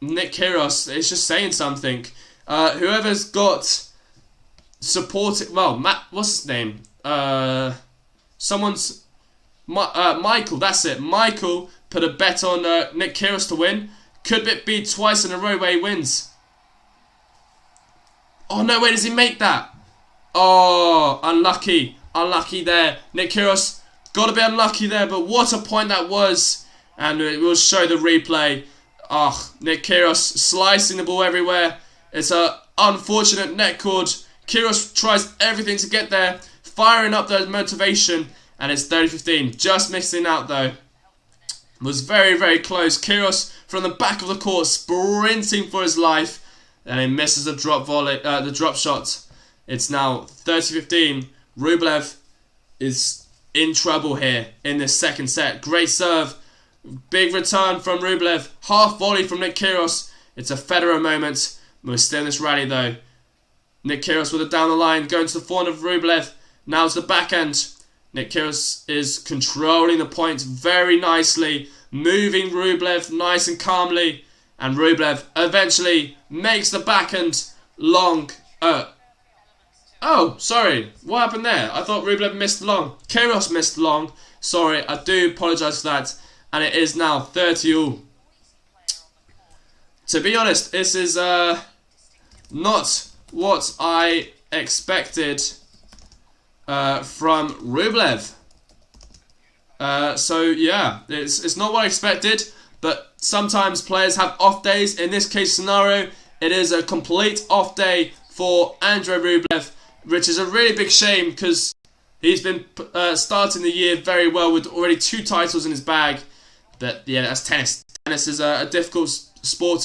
[SPEAKER 1] Nick Kyrgios is just saying something. Whoever's got supported, well, what's his name? Michael. That's it. Michael put a bet on Nick Kyrgios to win. Could it be twice in a row where he wins? Oh no, where does he make that? Oh, unlucky. Unlucky there. Nick Kyrgios got a bit unlucky there, but what a point that was. And we'll show the replay. Oh, Nick Kyrgios slicing the ball everywhere. It's a unfortunate net cord. Kyrgios tries everything to get there, firing up the motivation, and it's 30-15. Just missing out though. Was very, very close. Kyrgios from the back of the court sprinting for his life, and he misses the drop volley, the drop shot. It's now 30-15. Rublev is in trouble here in this second set. Great serve. Big return from Rublev. Half volley from Nick Kyrgios. It's a Federer moment. We're still in this rally though. Nick Kyrgios with it down the line. Going to the forehand of Rublev. Now to the backhand. Nick Kyrgios is controlling the points very nicely. Moving Rublev nice and calmly. And Rublev eventually makes the backhand long. Oh, sorry. What happened there? I thought Rublev missed long. Kyrgios missed long. Sorry, I do apologise for that. And it is now 30-all. To be honest, this is not what I expected from Rublev. So yeah, it's not what I expected. but sometimes players have off days. In this case scenario, it is a complete off day for Andrey Rublev, which is a really big shame because he's been starting the year very well with already 2 titles in his bag. But yeah, that's tennis. Tennis is a difficult sport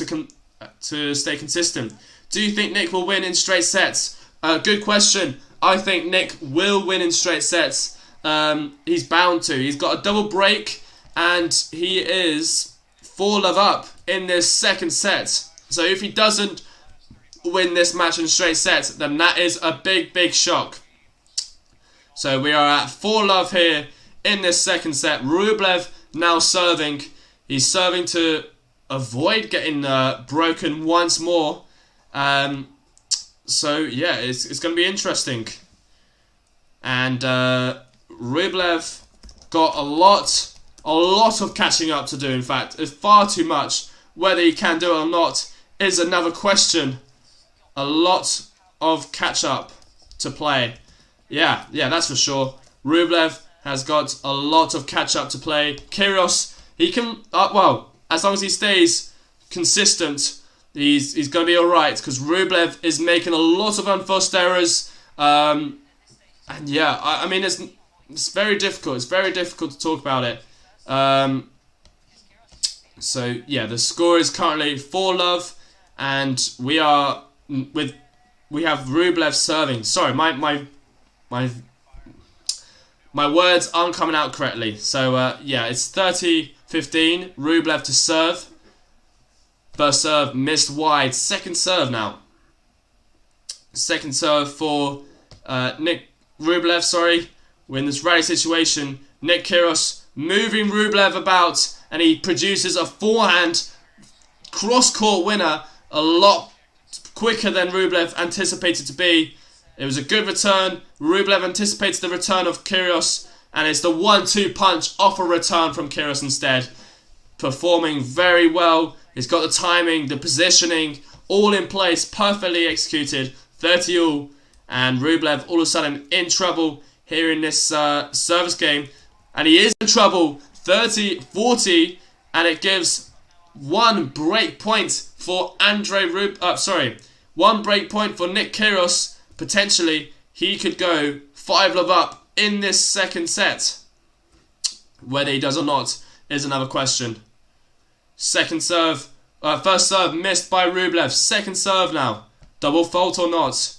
[SPEAKER 1] to stay consistent. Do you think Nick will win in straight sets? Good question. I think Nick will win in straight sets. He's bound to. He's got a double break and he is 4-love up in this second set. So if he doesn't win this match in straight sets, then that is a big shock. So we are at 4-love here in this second set. Rublev now serving. He's serving to avoid getting broken once more. So yeah, it's going to be interesting. And Rublev got a lot of catching up to do. In fact, it's far too much. Whether he can do it or not is another question. A lot of catch up to play. Yeah, that's for sure. Rublev has got a lot of catch up to play. Kyrgios, he can, well, as long as he stays consistent, he's going to be alright, because Rublev is making a lot of unforced errors. And yeah, I mean, it's very difficult. It's very difficult to talk about it. So yeah, the score is currently 4-love, and we have Rublev serving. Sorry, my words aren't coming out correctly. So yeah, it's 30-15. Rublev to serve. First serve missed wide. Second serve now. Second serve for Nick Rublev. Sorry, we're in this rally situation. Nick Kyrgios moving Rublev about, and he produces a forehand cross-court winner a lot quicker than Rublev anticipated to be. It was a good return. Rublev anticipated the return of Kyrgios, and it's the 1-2 punch off a return from Kyrgios instead. Performing very well. He's got the timing, the positioning, all in place, perfectly executed. 30-all, and Rublev all of a sudden in trouble here in this service game. And he is in trouble, 30-40, and it gives one break point for one break point for Nick Kyrgios. Potentially, he could go 5-love up in this second set. Whether he does or not is another question. Second serve, first serve missed by Rublev. Second serve now, double fault or not?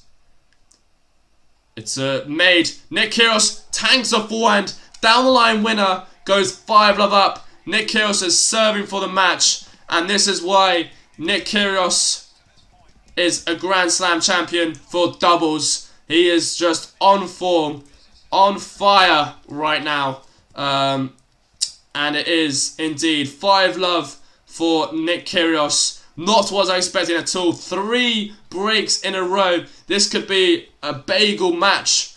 [SPEAKER 1] It's made. Nick Kyrgios tanks a forehand. Down the line winner, goes 5-love up. Nick Kyrgios is serving for the match, and this is why Nick Kyrgios is a Grand Slam champion for doubles. He is just on form, on fire right now. And it is indeed 5-love for Nick Kyrgios. Not what I was expecting at all. 3 breaks in a row. This could be a bagel match.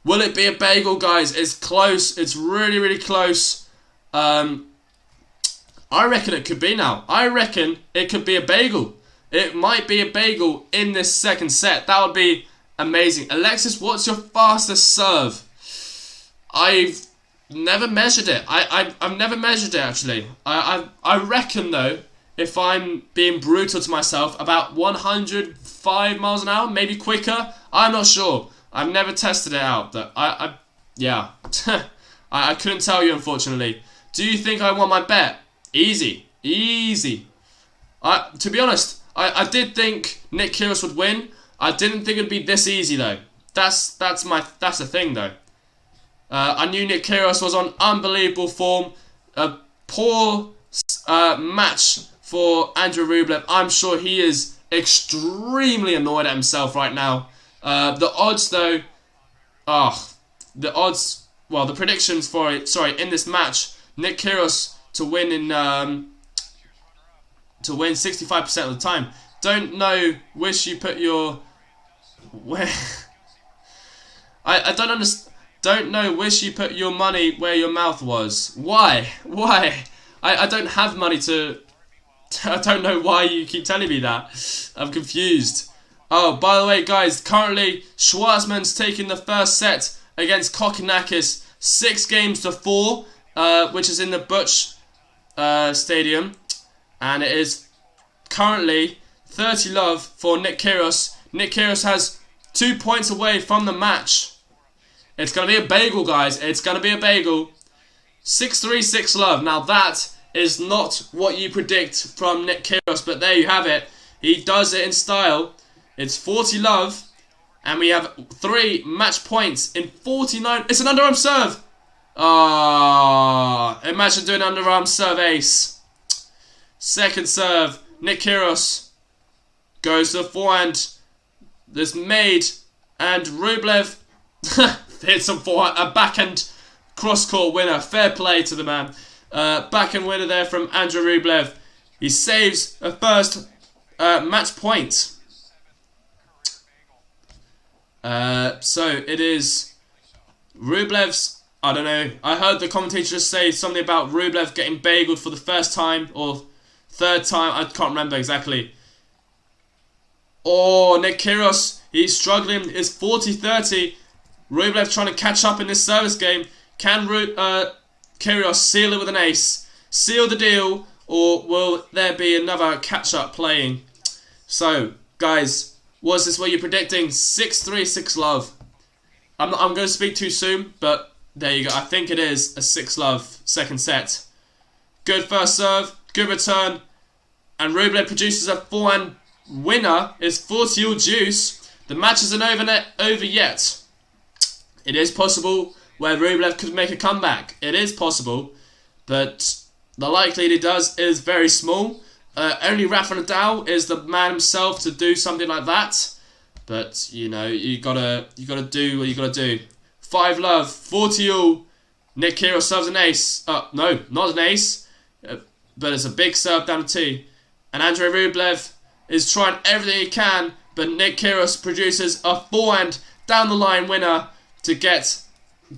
[SPEAKER 1] Will it be a bagel, guys? It's close. It's really close. I reckon it could be now. I reckon it could be a bagel. It might be a bagel in this second set. That would be amazing. Alexis, what's your fastest serve? I've never measured it. I've never measured it, actually. I reckon, though, if I'm being brutal to myself, about 105 miles an hour, maybe quicker. I'm not sure. I've never tested it out. But yeah. I couldn't tell you, unfortunately. Do you think I won my bet? Easy. To be honest, I did think Nick Kyrgios would win. I didn't think it'd be this easy, though. That's the thing, though. I knew Nick Kyrgios was on unbelievable form. A poor match for Andrey Rublev. I'm sure he is extremely annoyed at himself right now. The odds, though, the predictions for it. Sorry, in this match, Nick Kyrgios to win 65% of the time. Don't know. Wish you put your. I don't understand. Don't know, wish you put your money where your mouth was. Why? I don't have money to... I don't know why you keep telling me that. I'm confused. Oh, by the way, guys, currently Schwartzman's taking the first set against Kokkinakis 6-4, which is in the Butch Stadium. And it is currently 30-love for Nick Kyrgios. Nick Kyrgios has 2 points away from the match. It's going to be a bagel, guys. It's going to be a bagel. 6-3, 6-love. Now that is not what you predict from Nick Kyrgios, but there you have it. He does it in style. It's 40-love, and we have 3 match points in 49. It's an underarm serve. Imagine doing an underarm serve ace. Second serve. Nick Kyrgios goes to the forehand. There's made, and Rublev hits some forehand, a backhand cross-court winner. Fair play to the man. Backhand winner there from Andrey Rublev. He saves a first match point. So it is Rublev's, I don't know, I heard the commentator just say something about Rublev getting bageled for the first time or third time, I can't remember exactly. Oh, Nick Kyrgios, he's struggling, it's 40-30. Rublev trying to catch up in this service game. Can Kyrgios seal it with an ace? Seal the deal, or will there be another catch-up playing? So, guys, was this what you're predicting? 6-3, 6-love. I'm going to speak too soon, but there you go. I think it is a 6-love second set. Good first serve, good return, and Rublev produces a forehand winner. It's 40-all juice. The match isn't over yet. It is possible where Rublev could make a comeback. It is possible, but the likelihood he does is very small. Only Rafa Nadal is the man himself to do something like that. But you know, you gotta do what you gotta do. 5-love, 40-all. Nick Kyrgios serves an ace. No, not an ace, but it's a big serve down the tee. And Andrey Rublev is trying everything he can, but Nick Kyrgios produces a forehand down the line winner to get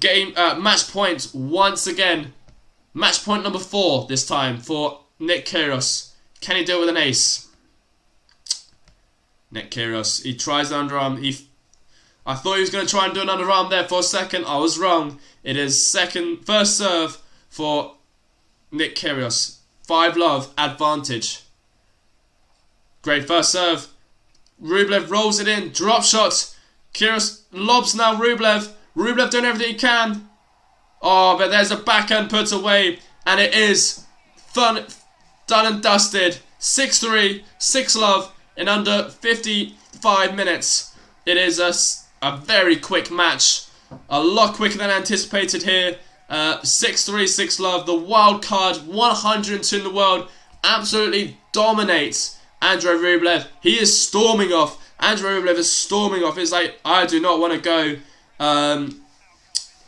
[SPEAKER 1] match point once again. Match point number 4 this time for Nick Kyrgios. Can he do it with an ace? Nick Kyrgios, he tries the underarm. I thought he was going to try and do an underarm there for a second. I was wrong. It is first serve for Nick Kyrgios. 5-love advantage. Great first serve. Rublev rolls it in. Drop shot. Kyrgios lobs now Rublev. Rublev doing everything he can. Oh, but there's a backhand put away. And it is done and dusted. 6-3, 6-love in under 55 minutes. It is a very quick match. A lot quicker than anticipated here. 6-3, 6-love. The wild card, 102 in the world. Absolutely dominates Andrey Rublev. He is storming off. Andrey Rublev is storming off. It's like, I do not want to go.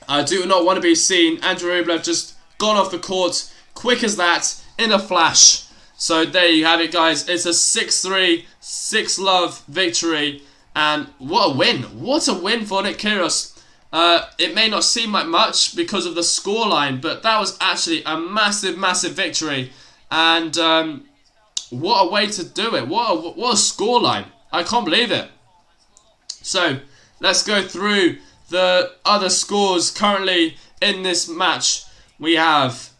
[SPEAKER 1] I do not want to be seen. Andrey Rublev just gone off the court. Quick as that. In a flash. So there you have it, guys. It's a 6-3, 6-love victory. And what a win. What a win for Nick Kyrgios. It may not seem like much because of the scoreline, but that was actually a massive, massive victory. And what a way to do it. What a scoreline. I can't believe it. So let's go through the other scores currently in this match. We have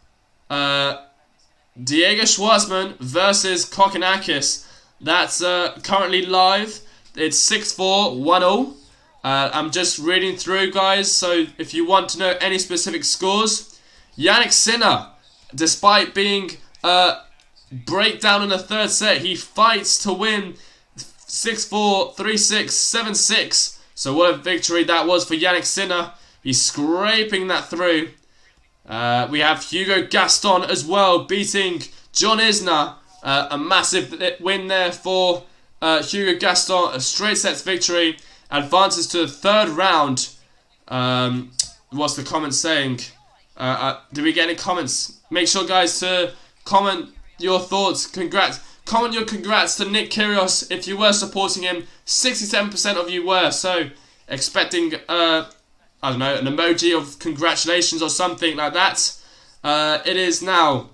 [SPEAKER 1] Diego Schwartzman versus Kokkinakis. That's currently live. It's 6-4, 1-all. I'm just reading through, guys, so if you want to know any specific scores. Jannik Sinner, despite being breakdown in the third set, he fights to win 6-4, 3-6, 7-6. So what a victory that was for Jannik Sinner. He's scraping that through. We have Hugo Gaston as well, beating John Isner. A massive win there for Hugo Gaston. A straight sets victory. Advances to the third round. What's the comment saying? Did we get any comments? Make sure, guys, to comment your thoughts. Comment your congrats to Nick Kyrgios if you were supporting him. 67% of you were. So, expecting, I don't know, an emoji of congratulations or something like that. It is now.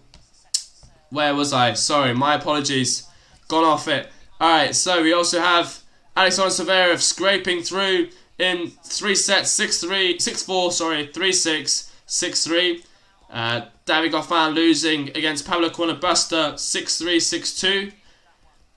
[SPEAKER 1] Where was I? Sorry, my apologies. Gone off it. Alright, so we also have Alexander Zverev scraping through in 3 sets, 6-3, 6-4, sorry, 3-6, 6-3. David Goffin losing against Pablo Cornabusta 6-3, 6-2.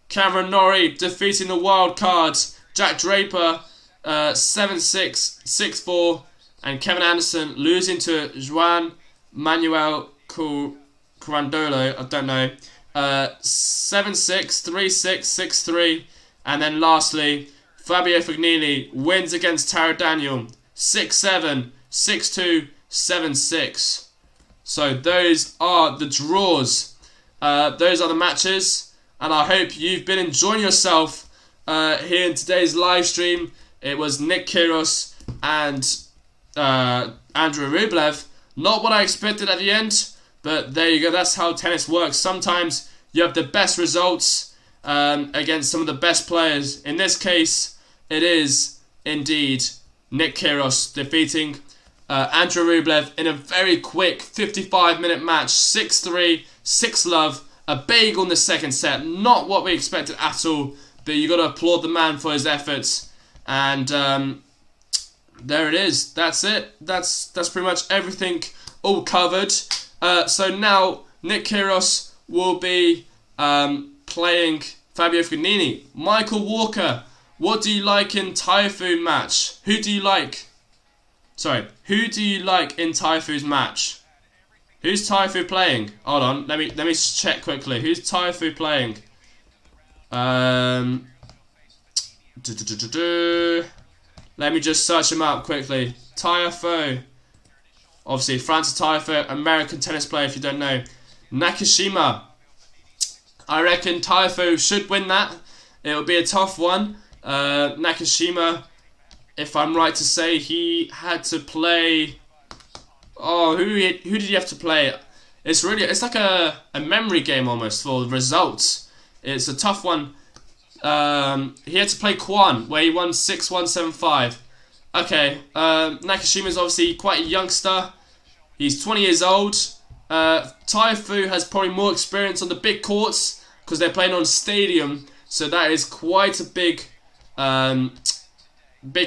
[SPEAKER 1] Cameron Norrie defeating the wild cards Jack Draper 7-6, 6-4. And Kevin Anderson losing to Juan Manuel Curandolo, I don't know, 7-6, 3-6, 6-3. And then lastly, Fabio Fognini wins against Taro Daniel 6-7, 6-2, 7-6. So those are the draws. Those are the matches. And I hope you've been enjoying yourself here in today's live stream. It was Nick Kyrgios and Andrey Rublev. Not what I expected at the end, but there you go. That's how tennis works. Sometimes you have the best results against some of the best players. In this case, it is indeed Nick Kyrgios defeating Andrey Rublev in a very quick 55-minute match. 6-3, 6-love, a bagel in the second set. Not what we expected at all, but you got to applaud the man for his efforts. And there it is. That's it. That's pretty much everything all covered. So now Nick Kyrgios will be playing Fabio Fognini. Michael Walker, what do you like in Taifu match? Who do you like? Sorry, who do you like in Taifu's match? Who's Taifu playing? Hold on, let me check quickly. Who's Taifu playing? Let me just search him up quickly. Taifu. Obviously, Francis Taifu, American tennis player if you don't know. Nakashima. I reckon Taifu should win that. It'll be a tough one. Nakashima, if I'm right to say, he had to play... Oh, who did he have to play? It's like a memory game almost for the results. It's a tough one. He had to play Kwan, where he won 6-1, 7-5. Okay, Nakashima is obviously quite a youngster. He's 20 years old. Taifu has probably more experience on the big courts because they're playing on stadium. So that is quite a big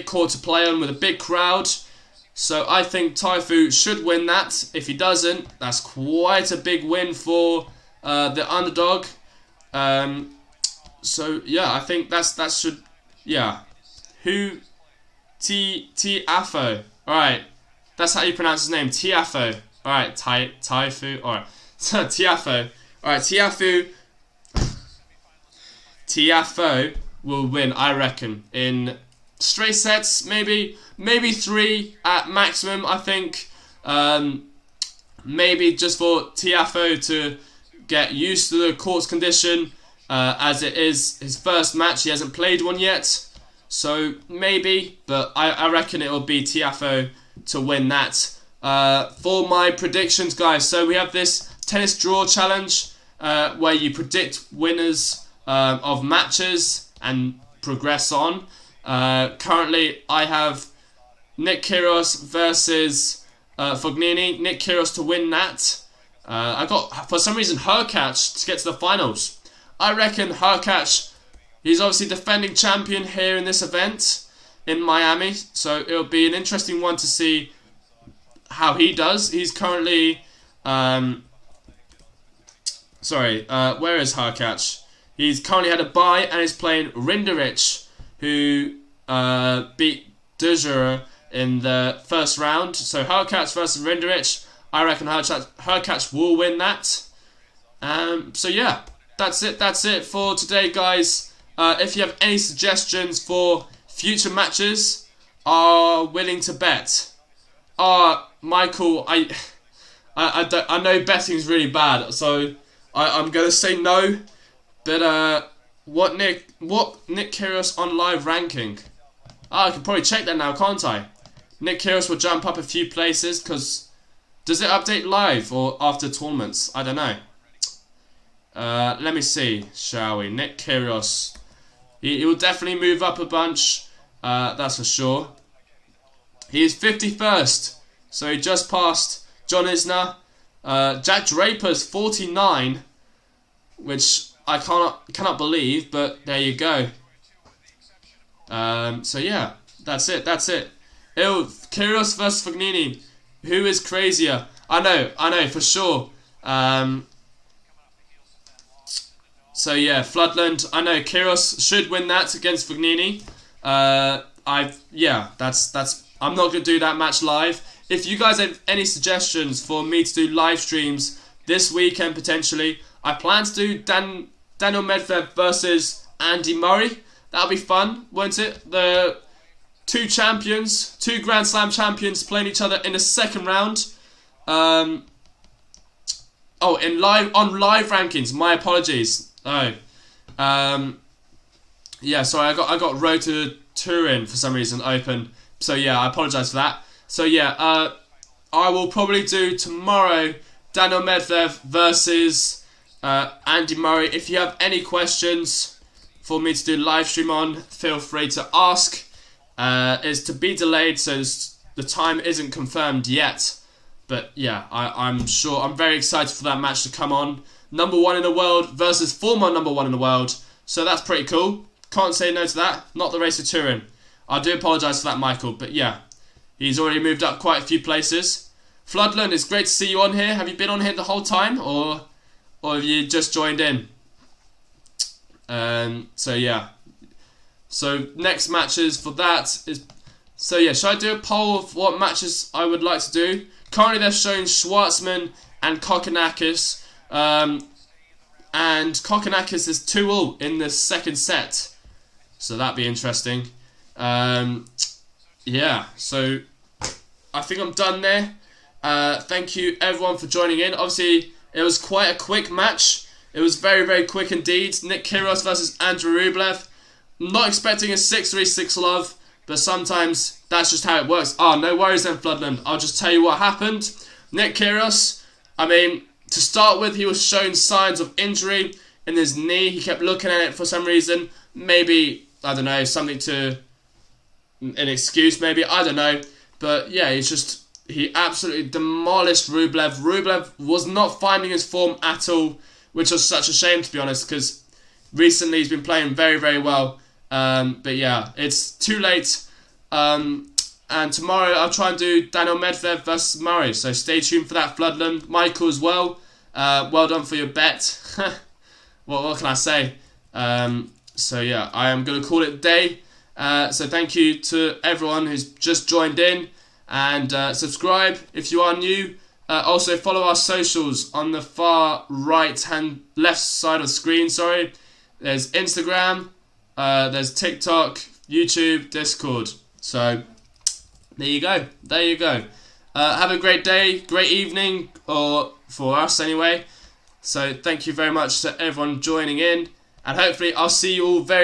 [SPEAKER 1] court to play on with a big crowd. So I think Taifu should win that. If he doesn't, that's quite a big win for the underdog. So yeah, I think that should, yeah. Who? Tiafo. Alright. That's how you pronounce his name. Tiafo. Alright, Taifu. Alright. Tiafo. Alright, Tiafo will win, I reckon. In straight sets, maybe 3 at maximum, I think. Maybe just for Tiafo to get used to the court's condition. As it is his first match, he hasn't played one yet. So maybe, but I reckon it will be Tiafo to win that. For my predictions, guys, so we have this tennis draw challenge where you predict winners of matches and progress on. Currently, I have Nick Kyrgios versus Fognini. Nick Kyrgios to win that. I got, for some reason, Hurkacz to get to the finals. I reckon Hurkacz, he's obviously defending champion here in this event in Miami, so it'll be an interesting one to see how he does. He's currently, where is Hurkacz? He's currently had a bye and is playing Rinderich, who beat Dujer in the first round. So Hurkacz versus Rinderich, I reckon Hurkacz will win that. So yeah. That's it for today, guys. If you have any suggestions for future matches, are willing to bet. Michael, I know betting's really bad, so I'm gonna say no. But what Nick Kyrgios on live ranking? I can probably check that now, can't I? Nick Kyrgios will jump up a few places because does it update live or after tournaments? I don't know. Let me see, shall we? Nick Kyrgios. He will definitely move up a bunch, that's for sure. He is 51st, so he just passed John Isner. Jack Draper's 49, which I cannot believe, but there you go. So yeah, that's it. Kyrgios versus Fognini. Who is crazier? I know for sure. So yeah, Floodland. I know Kyrgios should win that against Fognini. That's. I'm not gonna do that match live. If you guys have any suggestions for me to do live streams this weekend potentially, I plan to do Daniel Medvedev versus Andy Murray. That'll be fun, won't it? The two Grand Slam champions playing each other in the second round. On live rankings. My apologies. Sorry, I got Road to Turin for some reason open. So yeah, I apologise for that. So yeah, I will probably do tomorrow Daniel Medvedev versus Andy Murray. If you have any questions for me to do live stream on, feel free to ask. It's to be delayed, so the time isn't confirmed yet. But yeah, I'm very excited for that match to come on. Number 1 in the world versus former number 1 in the world. So that's pretty cool. Can't say no to that. Not the race to Turin. I do apologise for that, Michael. But yeah, he's already moved up quite a few places. Floodland, it's great to see you on here. Have you been on here the whole time, or have you just joined in? So yeah. So next matches for that is... So yeah, should I do a poll of what matches I would like to do? Currently they're showing Schwartzman and Kokkinakis. And Kokkinakis is 2-2 in the second set. So that'd be interesting. Yeah, so I think I'm done there. Thank you everyone for joining in. Obviously, it was quite a quick match. It was very, very quick indeed. Nick Kyrgios versus Andrey Rublev. Not expecting a 6-3, 6-love, but sometimes that's just how it works. No worries then, Floodland. I'll just tell you what happened. Nick Kyrgios, to start with, he was showing signs of injury in his knee. He kept looking at it for some reason. Maybe, I don't know, an excuse maybe, I don't know. But yeah, he absolutely demolished Rublev. Rublev was not finding his form at all, which was such a shame, to be honest, because recently he's been playing very, very well. But yeah, it's too late. And tomorrow I'll try and do Daniel Medvedev versus Murray. So stay tuned for that, Floodland. Michael as well. Well done for your bet. what can I say? So yeah, I am going to call it a day. So thank you to everyone who's just joined in. And subscribe if you are new. Also follow our socials on the left side of the screen. Sorry. There's Instagram. There's TikTok, YouTube, Discord. So there you go. Have a great day, great evening, or for us anyway. So thank you very much to everyone joining in, and hopefully I'll see you all very